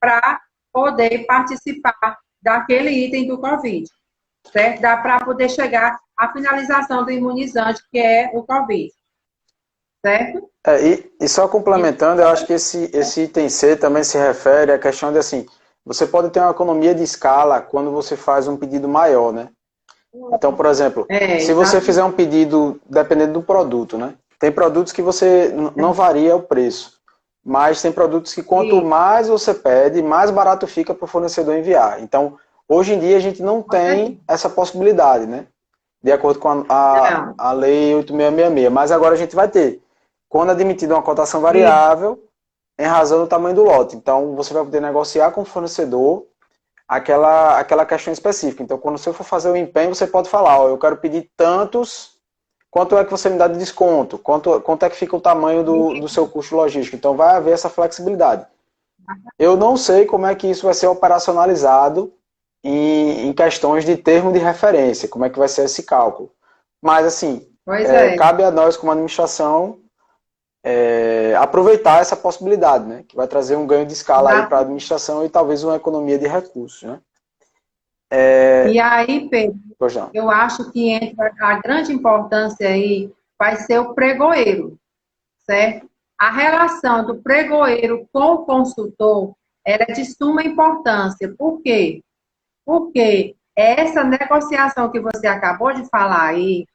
para poder participar daquele item do COVID, certo? Dá para poder chegar à finalização do imunizante, que é o COVID. certo? E só complementando, eu acho que esse item C também se refere à questão de assim, você pode ter uma economia de escala quando você faz um pedido maior, né? Então, por exemplo, se você Exato. fizer um pedido, dependendo do produto, né? Tem produtos que você não varia o preço, mas tem produtos que quanto E, mais você pede, mais barato fica para o fornecedor enviar. Então, hoje em dia a gente não com certeza. tem essa possibilidade, né? De acordo com Não. a Lei 8666. Mas agora a gente vai ter. Quando admitida uma cotação E, variável, em razão do tamanho do lote. Então, você vai poder negociar com o fornecedor aquela questão específica. Então, quando você for fazer o empenho, você pode falar, ó, eu quero pedir tantos, quanto é que você me dá de desconto? Quanto é que fica o tamanho do seu custo logístico? Então, vai haver essa flexibilidade. Eu não sei como é que isso vai ser operacionalizado em questões de termo de referência, como é que vai ser esse cálculo. Mas, assim, pois é. cabe a nós, como administração, aproveitar essa possibilidade, né? Que vai trazer um ganho de escala aí para a Exato. administração e talvez uma economia de recursos, né? E aí, Pedro, Pois não. eu acho que entra a grande importância aí vai ser o pregoeiro, certo? A relação do pregoeiro com o consultor ela é de suma importância. Por quê? Porque essa negociação que você acabou de falar aí,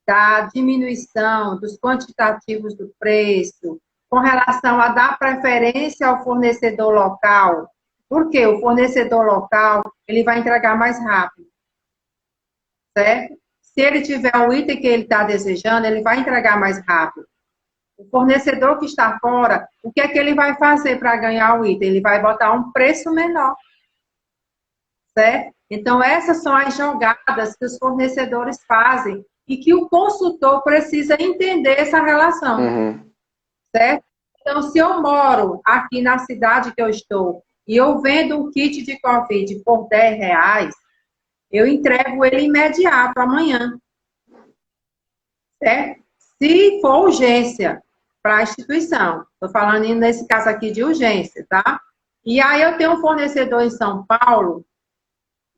da diminuição dos quantitativos do preço, com relação a dar preferência ao fornecedor local, porque o fornecedor local ele vai entregar mais rápido, certo? Se ele tiver o item que ele está desejando, ele vai entregar mais rápido. O fornecedor que está fora, o que é que ele vai fazer para ganhar o item? Ele vai botar um preço menor, certo? Então, essas são as jogadas que os fornecedores fazem e que o consultor precisa entender essa relação, Uhum. certo? Então, se eu moro aqui na cidade que eu estou e eu vendo um kit de Covid por R$ 10, eu entrego ele imediato, amanhã, certo? Se for urgência para a instituição, estou falando nesse caso aqui de urgência, tá? E aí eu tenho um fornecedor em São Paulo,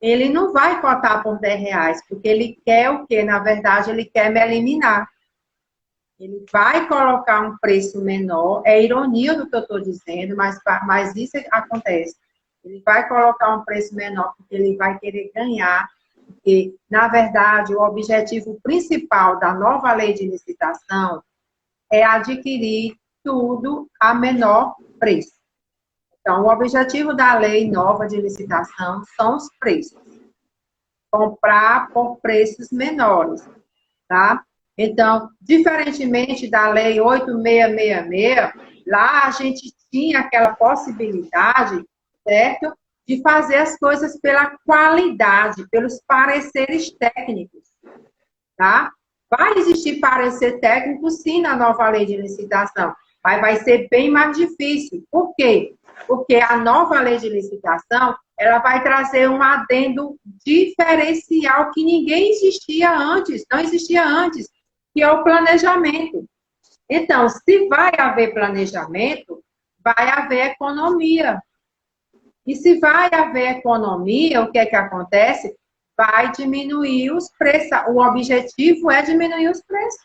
ele não vai cotar por R$ 10, porque ele quer o quê? Na verdade, ele quer me eliminar. Ele vai colocar um preço menor, é ironia do que eu estou dizendo, mas isso acontece. Ele vai colocar um preço menor porque ele vai querer ganhar, porque, na verdade, o objetivo principal da nova lei de licitação é adquirir tudo a menor preço. Então, o objetivo da lei nova de licitação são os preços. Comprar por preços menores, tá? Então, diferentemente da lei 8666, lá a gente tinha aquela possibilidade, certo? De fazer as coisas pela qualidade, pelos pareceres técnicos, tá? Vai existir parecer técnico, sim, na nova lei de licitação, mas vai ser bem mais difícil. Por quê? Porque a nova lei de licitação, ela vai trazer um adendo diferencial que ninguém existia antes, não existia antes, que é o planejamento. Então, se vai haver planejamento, vai haver economia. E se vai haver economia, o que é que acontece? Vai diminuir os preços. O objetivo é diminuir os preços,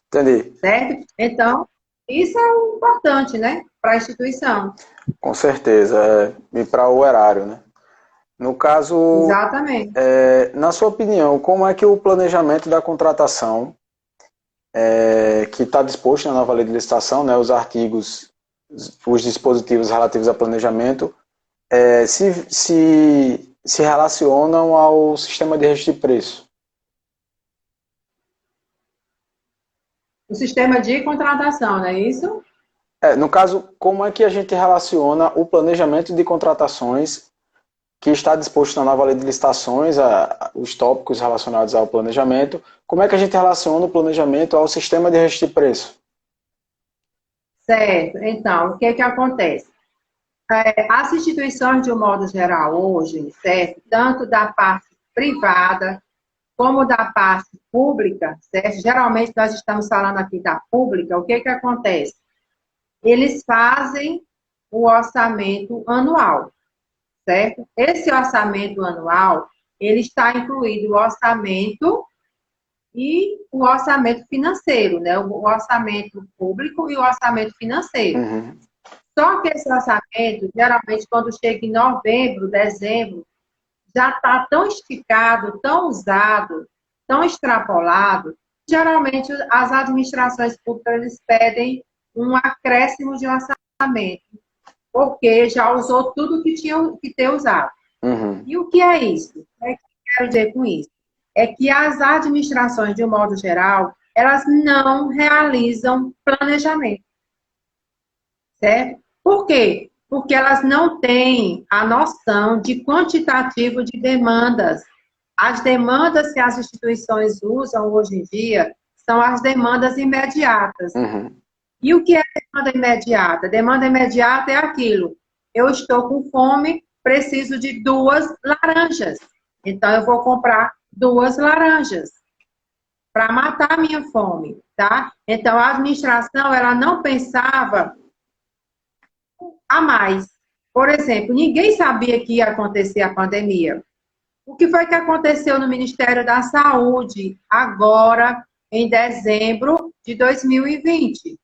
Entendi. certo? Então, isso é o importante, né? Para a instituição. Com certeza. E para o erário, né? No caso, Exatamente. na sua opinião, como é que o planejamento da contratação, que está disposto na nova lei de licitação, né, os artigos, os dispositivos relativos a planejamento, se relacionam ao sistema de registro de preço? O sistema de contratação, não é isso? No caso, como é que a gente relaciona o planejamento de contratações que está disposto na nova lei de licitações, os tópicos relacionados ao planejamento, como é que a gente relaciona o planejamento ao sistema de registro de preço? Certo. Então, o que é que acontece? As instituições, de um modo geral, hoje, certo? Tanto da parte privada como da parte pública, certo? Geralmente nós estamos falando aqui da pública, o que que acontece? Eles fazem o orçamento anual, certo? Esse orçamento anual, ele está incluído o orçamento e o orçamento financeiro, né? O orçamento público e o orçamento financeiro. Uhum. Só que esse orçamento, geralmente, quando chega em novembro, dezembro, já está tão esticado, tão usado, tão extrapolado, geralmente as administrações públicas eles pedem um acréscimo de orçamento, porque já usou tudo que tinham que ter usado. Uhum. E o que é isso? O que eu quero dizer com isso? É que as administrações, de um modo geral, elas não realizam planejamento, certo? Por quê? Porque elas não têm a noção de quantitativo de demandas. As demandas que as instituições usam hoje em dia são as demandas imediatas. Uhum. E o que é demanda imediata? Demanda imediata é aquilo. Eu estou com fome, preciso de 2 laranjas. Então, eu vou comprar 2 laranjas para matar a minha fome, tá? Então, a administração, ela não pensava a mais. Por exemplo, ninguém sabia que ia acontecer a pandemia. O que foi que aconteceu no Ministério da Saúde agora, em dezembro de 2020?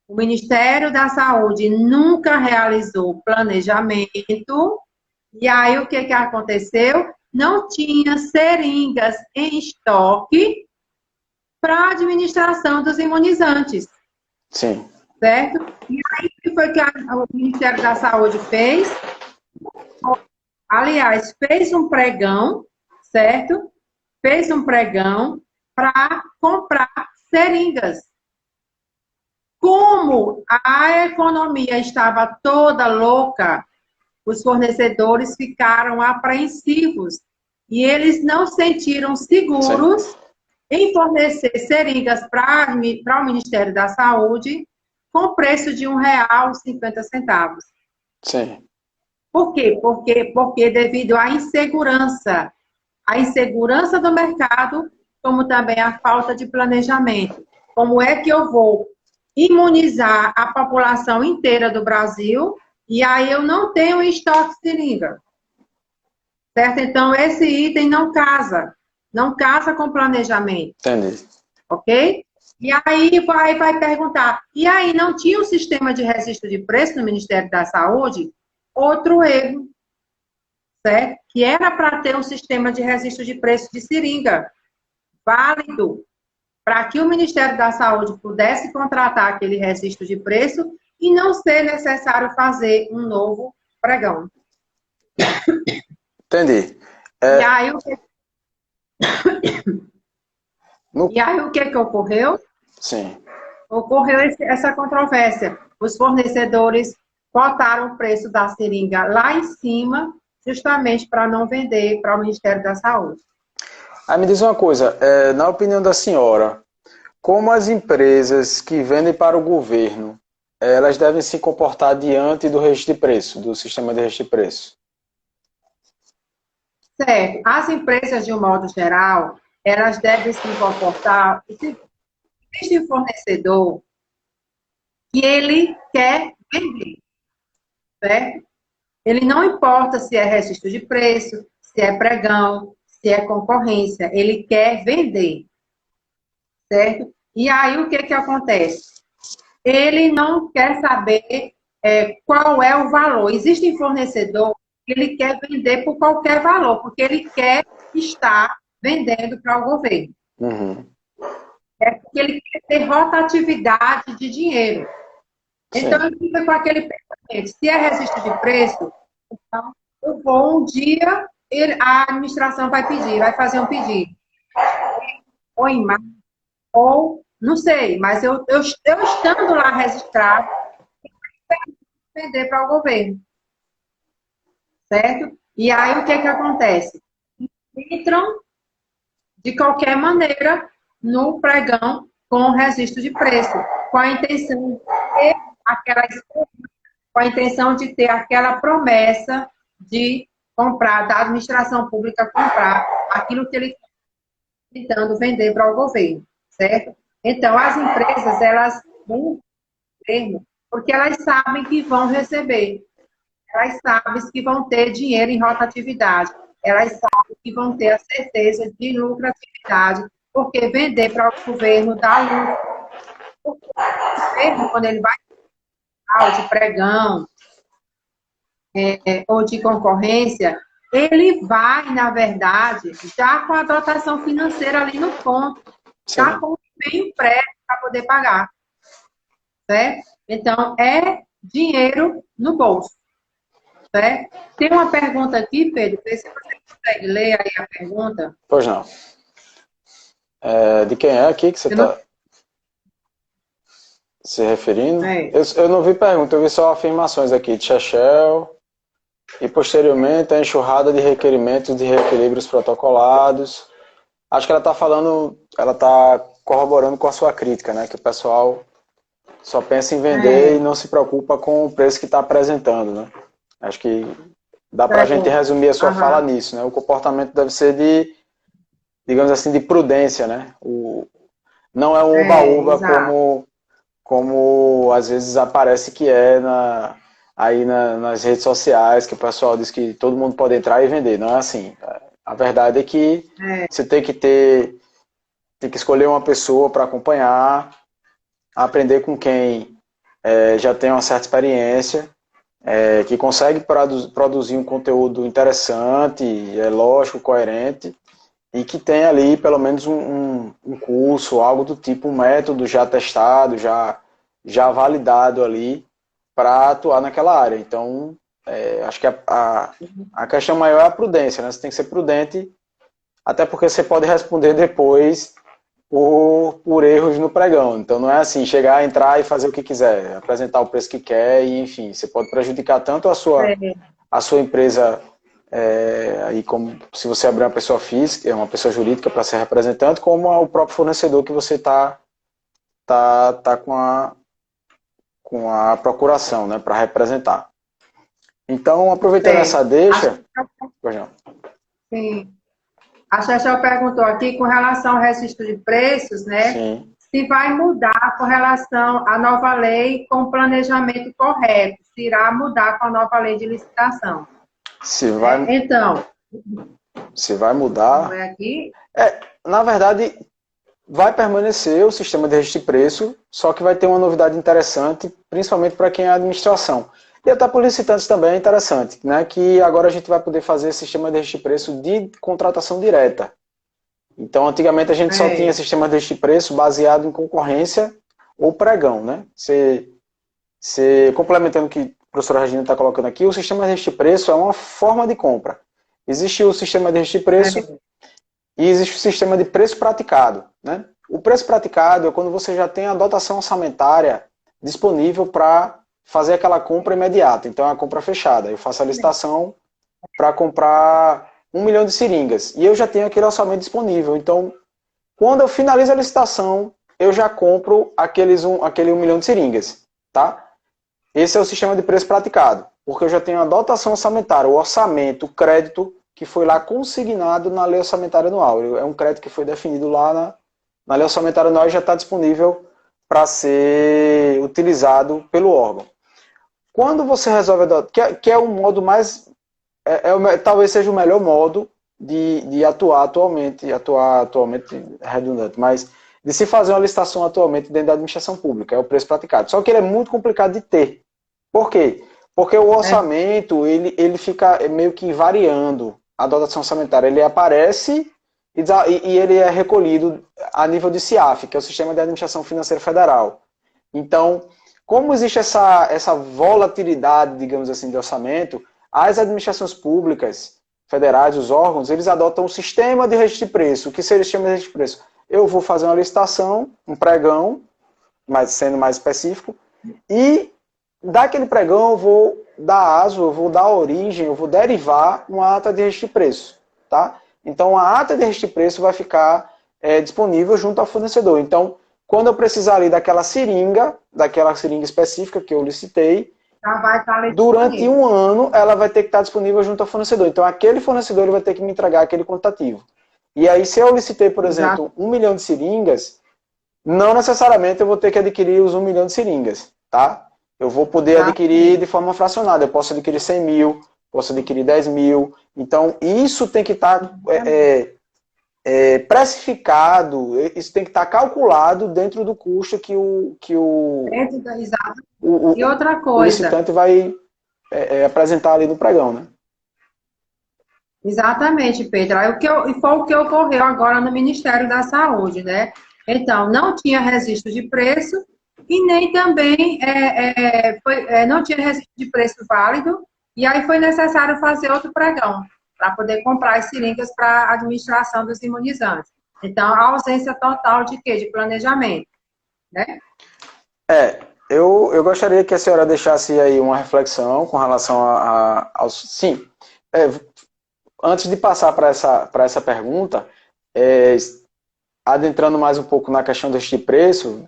O Ministério da Saúde nunca realizou planejamento, e aí o que aconteceu? Não tinha seringas em estoque para a administração dos imunizantes. Sim. Certo? E aí o que foi que o Ministério da Saúde fez? Aliás, fez um pregão, certo? Fez um pregão para comprar seringas. Como a economia estava toda louca, os fornecedores ficaram apreensivos e eles não sentiram seguros Sim. em fornecer seringas para o Ministério da Saúde com preço de R$ 1,50. Sim. Por quê? Porque devido à insegurança, do mercado, como também a falta de planejamento. Como é que eu vou imunizar a população inteira do Brasil e aí eu não tenho estoque de seringa? Certo? Então, esse item não casa com planejamento. Entendi. Ok? E aí vai perguntar, e aí não tinha um sistema de registro de preço no Ministério da Saúde? Outro erro, certo? Que era para ter um sistema de registro de preço de seringa válido, para que o Ministério da Saúde pudesse contratar aquele registro de preço e não ser necessário fazer um novo pregão. Entendi. E aí No... o que ocorreu? Sim. Ocorreu essa controvérsia. Os fornecedores botaram o preço da seringa lá em cima, justamente para não vender para o Ministério da Saúde. Aí me diz uma coisa, na opinião da senhora, como as empresas que vendem para o governo, elas devem se comportar diante do registro de preço, do sistema de registro de preço? Certo. As empresas, de um modo geral, elas devem se comportar... Existe um fornecedor que ele quer vender, certo? Ele não importa se é registro de preço, se é pregão, se é concorrência, ele quer vender, certo? E aí o que acontece? Ele não quer saber qual é o valor. Existe fornecedor que ele quer vender por qualquer valor, porque ele quer estar vendendo para o governo. Uhum. É porque ele quer ter rotatividade de dinheiro. Então, ele fica com aquele pensamento, se é registro de preço, então eu vou um dia, a administração vai pedir, vai fazer um pedido. Ou em março, ou não sei, mas eu estando lá registrado, eu vou vender para o governo. Certo? E aí o que acontece? Entram de qualquer maneira no pregão com registro de preço, com a intenção de ter aquela promessa de comprar, da administração pública comprar aquilo que ele está tentando vender para o governo, certo? Então, as empresas, elas vão governo porque elas sabem que vão receber, elas sabem que vão ter dinheiro em rotatividade, elas sabem que vão ter a certeza de lucratividade porque vender para o governo dá lucro. Porque o governo, quando ele vai de pregão ou de concorrência, ele vai, na verdade, já com a dotação financeira ali no ponto, já com o empenho prévio para poder pagar, certo? Então, é dinheiro no bolso, certo? Tem uma pergunta aqui, Pedro, vê se você consegue ler aí a pergunta. Pois não. De quem é aqui que você está se referindo? Eu não vi pergunta, eu vi só afirmações aqui de Chechel. E, posteriormente, a enxurrada de requerimentos de reequilíbrios protocolados. Acho que ela está falando, ela está corroborando com a sua crítica, né? Que o pessoal só pensa em vender e não se preocupa com o preço que está apresentando, né? Acho que dá para a gente resumir a sua fala nisso, né? O comportamento deve ser de, digamos assim, de prudência, né? Não é um uba-uba como às vezes aparece que é nas redes sociais, que o pessoal diz que todo mundo pode entrar e vender. Não é assim. A verdade é que você tem que escolher uma pessoa para acompanhar, aprender com quem já tem uma certa experiência, que consegue produzir um conteúdo interessante, lógico, coerente, e que tem ali pelo menos um curso, algo do tipo, um método já testado, já validado ali, para atuar naquela área. Então, acho que a questão maior é a prudência, né? Você tem que ser prudente, até porque você pode responder depois por erros no pregão. Então, não é assim, chegar, entrar e fazer o que quiser, apresentar o preço que quer, e enfim, você pode prejudicar tanto a sua empresa, aí como se você abrir uma pessoa física, uma pessoa jurídica para ser representante, como o próprio fornecedor que você tá com a procuração, né, para representar. Então, aproveitando essa deixa... Sim. A Chechel perguntou aqui com relação ao registro de preços, né? Sim. Se vai mudar com relação à nova lei com o planejamento correto, se irá mudar com a nova lei de licitação. Se vai mudar... Aqui? Na verdade, vai permanecer o sistema de registro de preço, só que vai ter uma novidade interessante, principalmente para quem é administração. E até para os licitantes também é interessante, né? Que agora a gente vai poder fazer sistema de registro de preço de contratação direta. Então, antigamente a gente só tinha sistema de registro de preço baseado em concorrência ou pregão, né? Complementando o que a professora Regina está colocando aqui, o sistema de registro de preço é uma forma de compra. Existe o sistema de registro de preço e existe o sistema de preço praticado, né? O preço praticado é quando você já tem a dotação orçamentária disponível para fazer aquela compra imediata. Então, é a compra fechada. Eu faço a licitação para comprar 1 milhão de seringas. E eu já tenho aquele orçamento disponível. Então, quando eu finalizo a licitação, eu já compro aquele 1 milhão de seringas. Tá? Esse é o sistema de preço praticado. Porque eu já tenho a dotação orçamentária, o orçamento, o crédito que foi lá consignado na lei orçamentária anual. É um crédito que foi definido lá na lei orçamentária anual e já está disponível para ser utilizado pelo órgão. Quando você resolve, que é o modo mais, talvez seja o melhor modo de atuar atualmente é redundante, mas de se fazer uma licitação atualmente dentro da administração pública, é o preço praticado. Só que ele é muito complicado de ter. Por quê? Porque o orçamento, ele fica meio que variando a dotação orçamentária. Ele aparece e ele é recolhido a nível de CIAF, que é o Sistema de Administração Financeira Federal. Então, como existe essa volatilidade, digamos assim, de orçamento, as administrações públicas, federais, os órgãos, eles adotam um sistema de registro de preço. O que seria o sistema de registro de preço? Eu vou fazer uma licitação, um pregão, mas sendo mais específico, e daquele pregão eu vou dar aso, eu vou dar origem, eu vou derivar uma ata de registro de preço. Tá? Então, a ata de registro de preço vai ficar disponível junto ao fornecedor. Então, quando eu precisar ali daquela seringa específica que eu licitei, durante um ano ela vai ter que estar disponível junto ao fornecedor. Então, aquele fornecedor ele vai ter que me entregar aquele quantitativo. E aí, se eu licitei, por exemplo, 1 milhão de seringas, não necessariamente eu vou ter que adquirir os 1 milhão de seringas, tá? Eu vou poder adquirir de forma fracionada. Eu posso adquirir 100 mil, posso adquirir 10 mil. Então, isso tem que estar precificado, isso tem que estar calculado dentro do custo que Exato. o, E outra o coisa, licitante vai apresentar ali no pregão, né? exatamente, Pedro. E foi o que ocorreu agora no Ministério da Saúde, né? Então, não tinha registro de preço e nem também não tinha registro de preço válido, e aí foi necessário fazer outro pregão para poder comprar as seringas para a administração dos imunizantes. Então, a ausência total de quê? De planejamento, né? Eu gostaria que a senhora deixasse aí uma reflexão com relação aos. Sim, antes de passar para essa pergunta, é, adentrando mais um pouco na questão deste preço,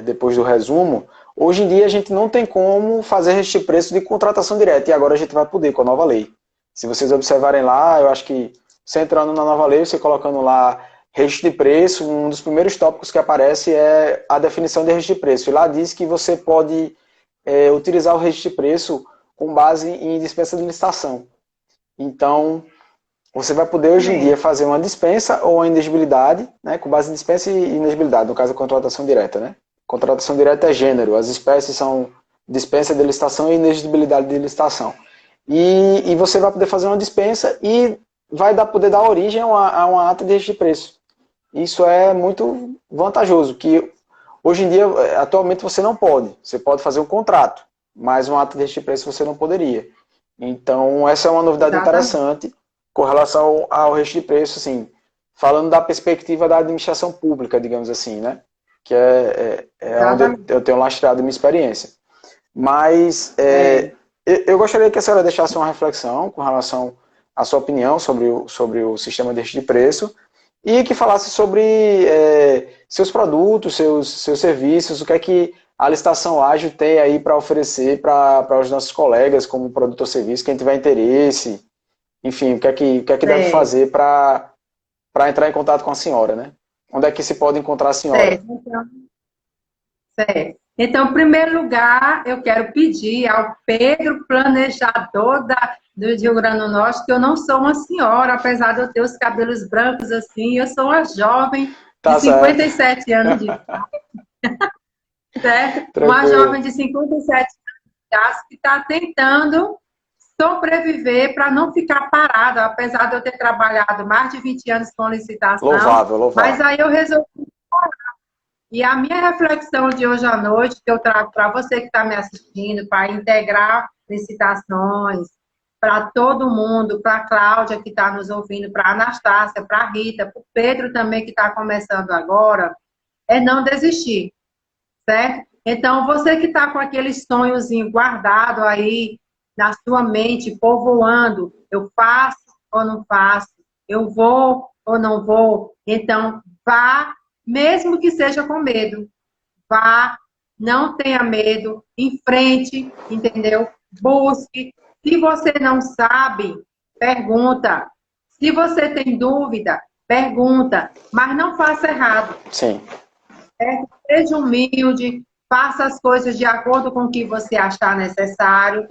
depois do resumo, hoje em dia a gente não tem como fazer este preço de contratação direta, e agora a gente vai poder com a nova lei. Se vocês observarem lá, eu acho que você entrando na nova lei, você colocando lá registro de preço, um dos primeiros tópicos que aparece é a definição de registro de preço. E lá diz que você pode utilizar o registro de preço com base em dispensa de licitação. Então, você vai poder hoje em dia fazer uma dispensa ou uma inexigibilidade, né, com base em dispensa e inexigibilidade, no caso a contratação direta. Né? Contratação direta é gênero, as espécies são dispensa de licitação e inexigibilidade de licitação. E você vai poder fazer uma dispensa e vai poder dar origem a uma ata de registro de preço. Isso é muito vantajoso, que hoje em dia, atualmente, você não pode. Você pode fazer um contrato, mas uma ata de registro de preço você não poderia. Então, essa é uma novidade interessante com relação ao registro de preço, assim, falando da perspectiva da administração pública, digamos assim, né? Que é onde eu tenho lastreado minha experiência. Mas eu gostaria que a senhora deixasse uma reflexão com relação à sua opinião sobre o sistema de registro de preço e que falasse sobre seus produtos, seus serviços, o que é que a licitação ágil tem aí para oferecer para os nossos colegas como produto ou serviço, quem tiver interesse, enfim, o que é que deve fazer para entrar em contato com a senhora, né? Onde é que se pode encontrar a senhora? Certo. Então, em primeiro lugar, eu quero pedir ao Pedro, planejador do Rio Grande do Norte, que eu não sou uma senhora, apesar de eu ter os cabelos brancos assim, eu sou uma jovem de 57 anos de idade, certo? Uma jovem de 57 anos que está tentando sobreviver para não ficar parada, apesar de eu ter trabalhado mais de 20 anos com licitação. Louvável. Mas aí eu resolvi. E a minha reflexão de hoje à noite, que eu trago para você que está me assistindo, para integrar licitações, para todo mundo, para a Cláudia que está nos ouvindo, para a Anastácia, para a Rita, para o Pedro também que está começando agora, é não desistir, certo? Então, você que está com aquele sonhozinho guardado aí na sua mente, povoando, eu faço ou não faço, eu vou ou não vou, então vá, mesmo que seja com medo, vá, não tenha medo, enfrente, entendeu? Busque. Se você não sabe, pergunta. Se você tem dúvida, pergunta, mas não faça errado. Sim. Seja humilde, faça as coisas de acordo com o que você achar necessário.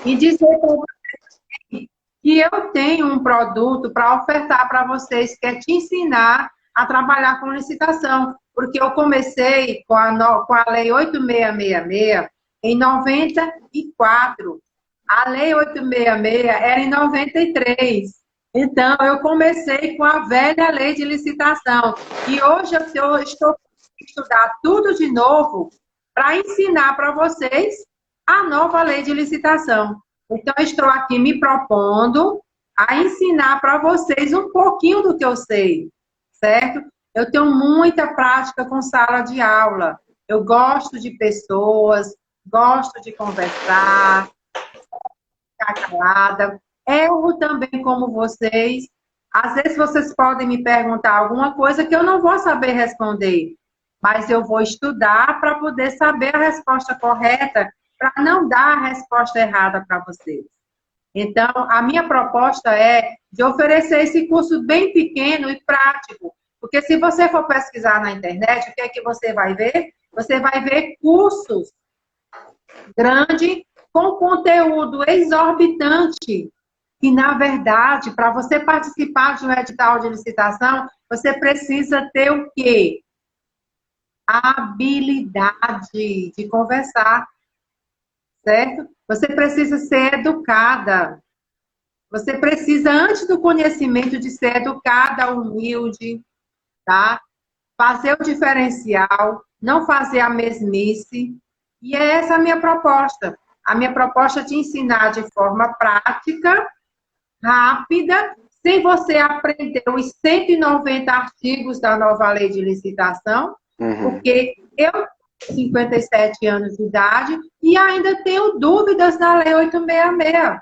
E dizer para você que eu tenho um produto para ofertar para vocês, que é te ensinar a trabalhar com licitação. Porque eu comecei com a Lei 8666 em 94. A Lei 866 era em 93. Então, eu comecei com a velha lei de licitação. E hoje eu estou estudar tudo de novo para ensinar para vocês a nova lei de licitação. Então, eu estou aqui me propondo a ensinar para vocês um pouquinho do que eu sei, certo? Eu tenho muita prática com sala de aula. Eu gosto de pessoas, gosto de conversar, ficar calada. Erro também como vocês. Às vezes vocês podem me perguntar alguma coisa que eu não vou saber responder, mas eu vou estudar para poder saber a resposta correta, para não dar a resposta errada para vocês. Então, a minha proposta é de oferecer esse curso bem pequeno e prático, porque se você for pesquisar na internet, o que é que você vai ver? Você vai ver cursos grandes com conteúdo exorbitante, que, na verdade, para você participar de um edital de licitação, você precisa ter o quê? A habilidade de conversar, certo? Você precisa ser educada. Você precisa, antes do conhecimento, de ser educada, humilde, tá? Fazer o diferencial, não fazer a mesmice. E é essa a minha proposta. A minha proposta é te ensinar de forma prática, rápida, sem você aprender os 190 artigos da nova lei de licitação, porque eu tenho 57 anos de idade e ainda tenho dúvidas da lei 866.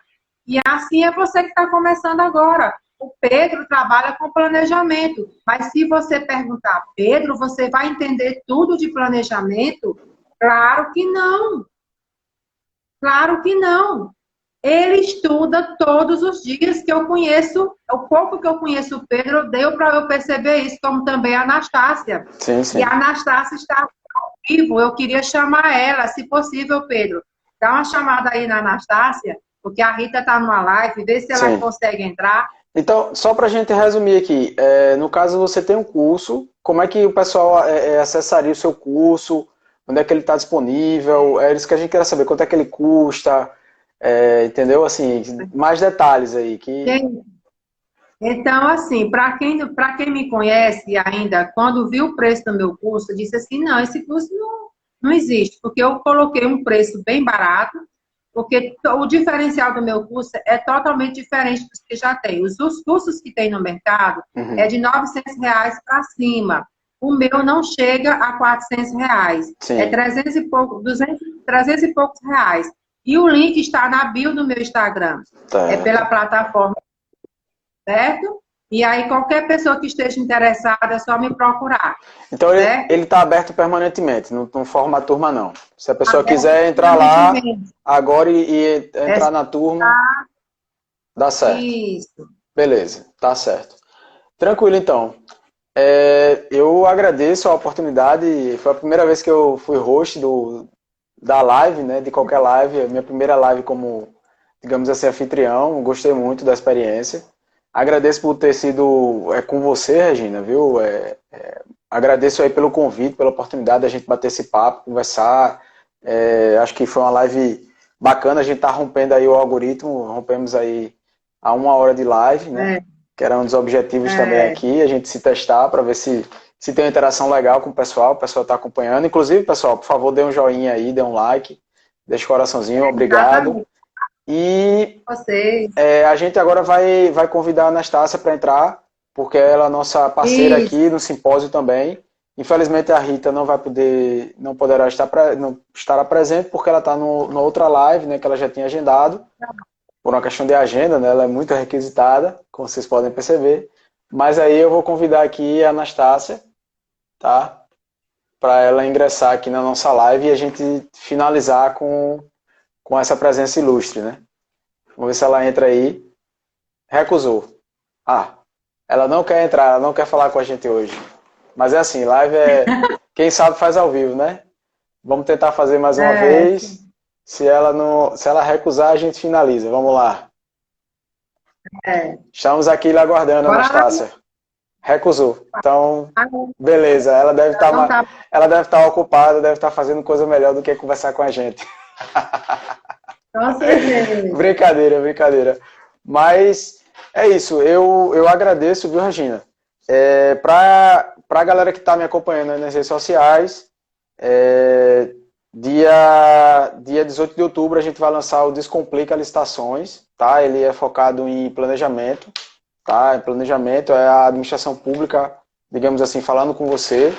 E assim é você que está começando agora. O Pedro trabalha com planejamento, mas se você perguntar, Pedro, você vai entender tudo de planejamento? Claro que não. Claro que não. Ele estuda todos os dias, que eu conheço, o pouco que eu conheço o Pedro, deu para eu perceber isso, como também a Anastácia. Sim, sim. E a Anastácia está ao vivo, eu queria chamar ela, se possível, Pedro. Dá uma chamada aí na Anastácia, porque a Rita está numa live, vê se ela consegue entrar. Então, só para a gente resumir aqui, no caso você tem um curso, como é que o pessoal acessaria o seu curso, onde é que ele está disponível, é isso que a gente quer saber, quanto é que ele custa, entendeu? Assim, mais detalhes aí. Então, assim, para quem me conhece ainda, quando viu o preço do meu curso, disse assim, não, esse curso não existe, porque eu coloquei um preço bem barato, porque o diferencial do meu curso é totalmente diferente dos que já tem. Os cursos que tem no mercado é de R$ 900 para cima. O meu não chega a R$ 400. Sim. É 300 e pouco, 200, 300 e poucos reais. E o link está na bio do meu Instagram. É pela plataforma, certo? E aí qualquer pessoa que esteja interessada é só me procurar. Então ele está aberto permanentemente, não forma a turma não. Se a pessoa quiser entrar lá agora e entrar na turma, dá certo. Isso. Beleza, tá certo. Tranquilo então. Eu agradeço a oportunidade, foi a primeira vez que eu fui host da live, né, de qualquer live, a minha primeira live como, digamos assim, anfitrião, gostei muito da experiência. Agradeço por ter sido com você, Regina, viu? Agradeço aí pelo convite, pela oportunidade da gente bater esse papo, conversar. Acho que foi uma live bacana, a gente tá rompendo aí o algoritmo, rompemos aí a 1 hora de live, né? Que era um dos objetivos também aqui, a gente se testar para ver se tem uma interação legal com o pessoal está acompanhando. Inclusive, pessoal, por favor, dê um joinha aí, dê um like, deixa o coraçãozinho, obrigado. E a gente agora vai convidar a Anastácia para entrar, porque ela é nossa parceira aqui no simpósio também. Infelizmente a Rita não poderá não estará presente porque ela está na outra live, né, que ela já tinha agendado. Por uma questão de agenda, né, ela é muito requisitada, como vocês podem perceber. Mas aí eu vou convidar aqui a Anastácia, tá? Para ela ingressar aqui na nossa live e a gente finalizar com essa presença ilustre, né? Vamos ver se ela entra aí. Recusou. Ela não quer entrar, ela não quer falar com a gente hoje. Mas é assim, live quem sabe faz ao vivo, né? Vamos tentar fazer mais uma vez. Se ela recusar, a gente finaliza. Vamos lá. Estamos aqui lhe aguardando, Anastácia. Recusou. Então, beleza. Ela deve estar ocupada, deve estar fazendo coisa melhor do que conversar com a gente. Com certeza. Brincadeira. Mas é isso. Eu agradeço, viu, Regina? Para a galera que está me acompanhando aí nas redes sociais, dia 18 de outubro a gente vai lançar o Descomplica Licitações, tá? Ele é focado em planejamento, tá? Planejamento é a administração pública, digamos assim, falando com você.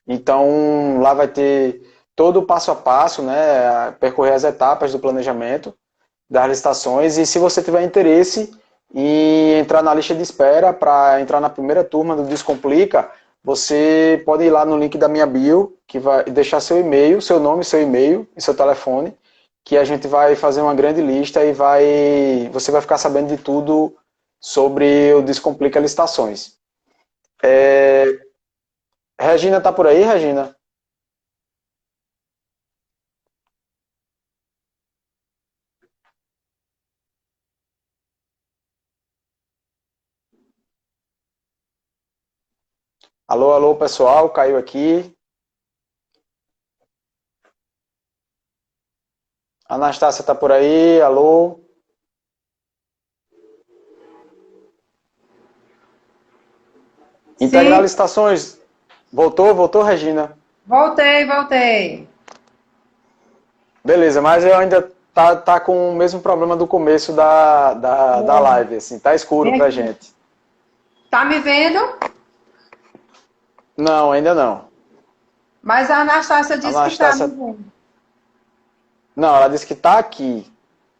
Então, lá vai ter todo o passo a passo, né? Percorrer as etapas do planejamento das licitações. E se você tiver interesse em entrar na lista de espera para entrar na primeira turma do Descomplica, você pode ir lá no link da minha bio, que vai deixar seu e-mail, seu nome, seu e-mail e seu telefone, que a gente vai fazer uma grande lista e você vai ficar sabendo de tudo sobre o Descomplica Licitações. Regina tá por aí, Regina? Alô, alô, pessoal, caiu aqui. Anastácia tá por aí, alô. Integrar Sim, licitações. Voltou, Regina? voltei. Beleza, mas eu ainda tá com o mesmo problema do começo da live, assim, tá escuro Vem pra aqui. gente. Tá me vendo? Não, ainda não. Mas a Anastácia A disse que tá me Anastácia, vendo. não, ela disse que tá aqui.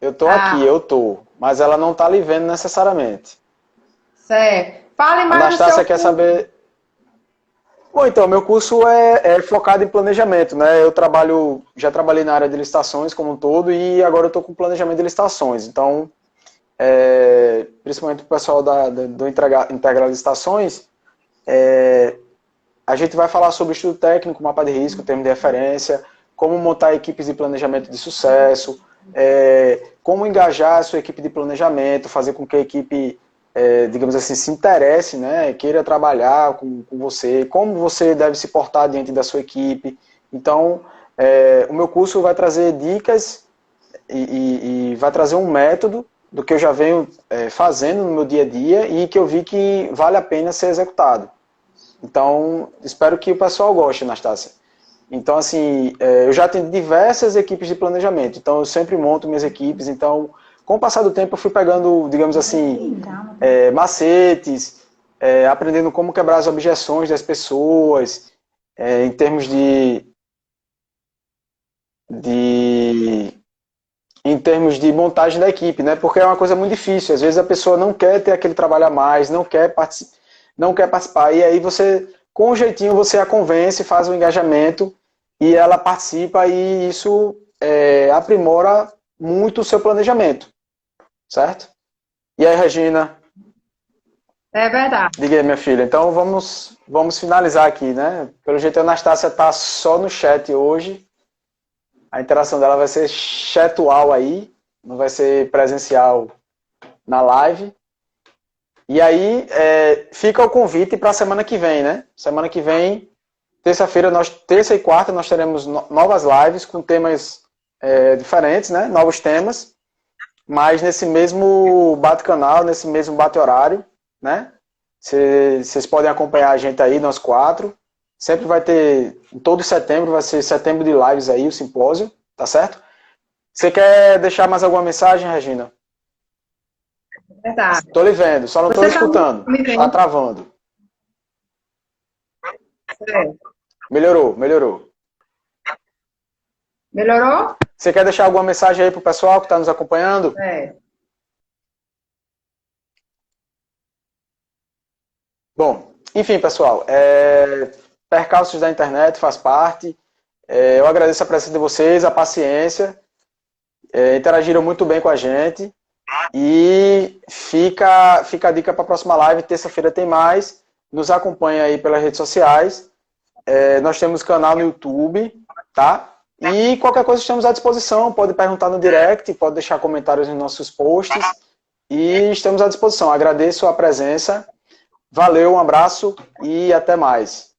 Eu tô aqui, Ah, eu tô, mas ela não tá lhe vendo necessariamente. certo. Fale A mais do seu Anastácia quer curso. saber. Bom, então, meu curso é focado em planejamento, né? Já trabalhei na área de licitações como um todo e agora eu estou com planejamento de licitações. Então, principalmente o pessoal do Integra Licitações, a gente vai falar sobre estudo técnico, mapa de risco, termo de referência, como montar equipes de planejamento de sucesso, como engajar a sua equipe de planejamento, fazer com que a equipe, digamos assim, se interesse, né, queira trabalhar com você, como você deve se portar diante da sua equipe. Então, o meu curso vai trazer dicas e vai trazer um método do que eu já venho fazendo no meu dia a dia e que eu vi que vale a pena ser executado. Então, espero que o pessoal goste, Anastácia. Então, assim, eu já tenho diversas equipes de planejamento, então eu sempre monto minhas equipes, então, com o passar do tempo eu fui pegando, digamos assim, macetes, aprendendo como quebrar as objeções das pessoas, em termos de em termos de montagem da equipe, né? Porque é uma coisa muito difícil. Às vezes a pessoa não quer ter aquele trabalho a mais, não quer participar. E aí você, com um jeitinho, você a convence, faz o engajamento e ela participa e isso aprimora muito o seu planejamento, certo? E aí, Regina, É verdade. diga aí, minha filha. Então vamos finalizar aqui, né? Pelo jeito a Anastácia tá só no chat hoje. A interação dela vai ser chatual aí, não vai ser presencial na live. E aí fica o convite para a semana que vem, né? Semana que vem, terça-feira, terça e quarta, nós teremos novas lives com temas diferentes, né? Novos temas, mas nesse mesmo bate-canal, nesse mesmo bate-horário, né? Vocês podem acompanhar a gente aí, nós quatro. Sempre vai ter, em todo setembro, vai ser setembro de lives aí, o simpósio, tá certo? Você quer deixar mais alguma mensagem, Regina? É verdade. Tô lhe vendo, só não tô Você lhe está escutando. me Tá vendo? travando. Certo. Melhorou. Melhorou? Você quer deixar alguma mensagem aí pro pessoal que está nos acompanhando? É. Bom, enfim, pessoal, percalços da internet faz parte. Eu agradeço a presença de vocês, a paciência, interagiram muito bem com a gente. E fica a dica para a próxima live, terça-feira tem mais. Nos acompanha aí pelas redes sociais. Nós temos canal no YouTube, tá? E qualquer coisa estamos à disposição. Pode perguntar no direct, pode deixar comentários nos nossos posts. E estamos à disposição. Agradeço a presença. Valeu, um abraço e até mais.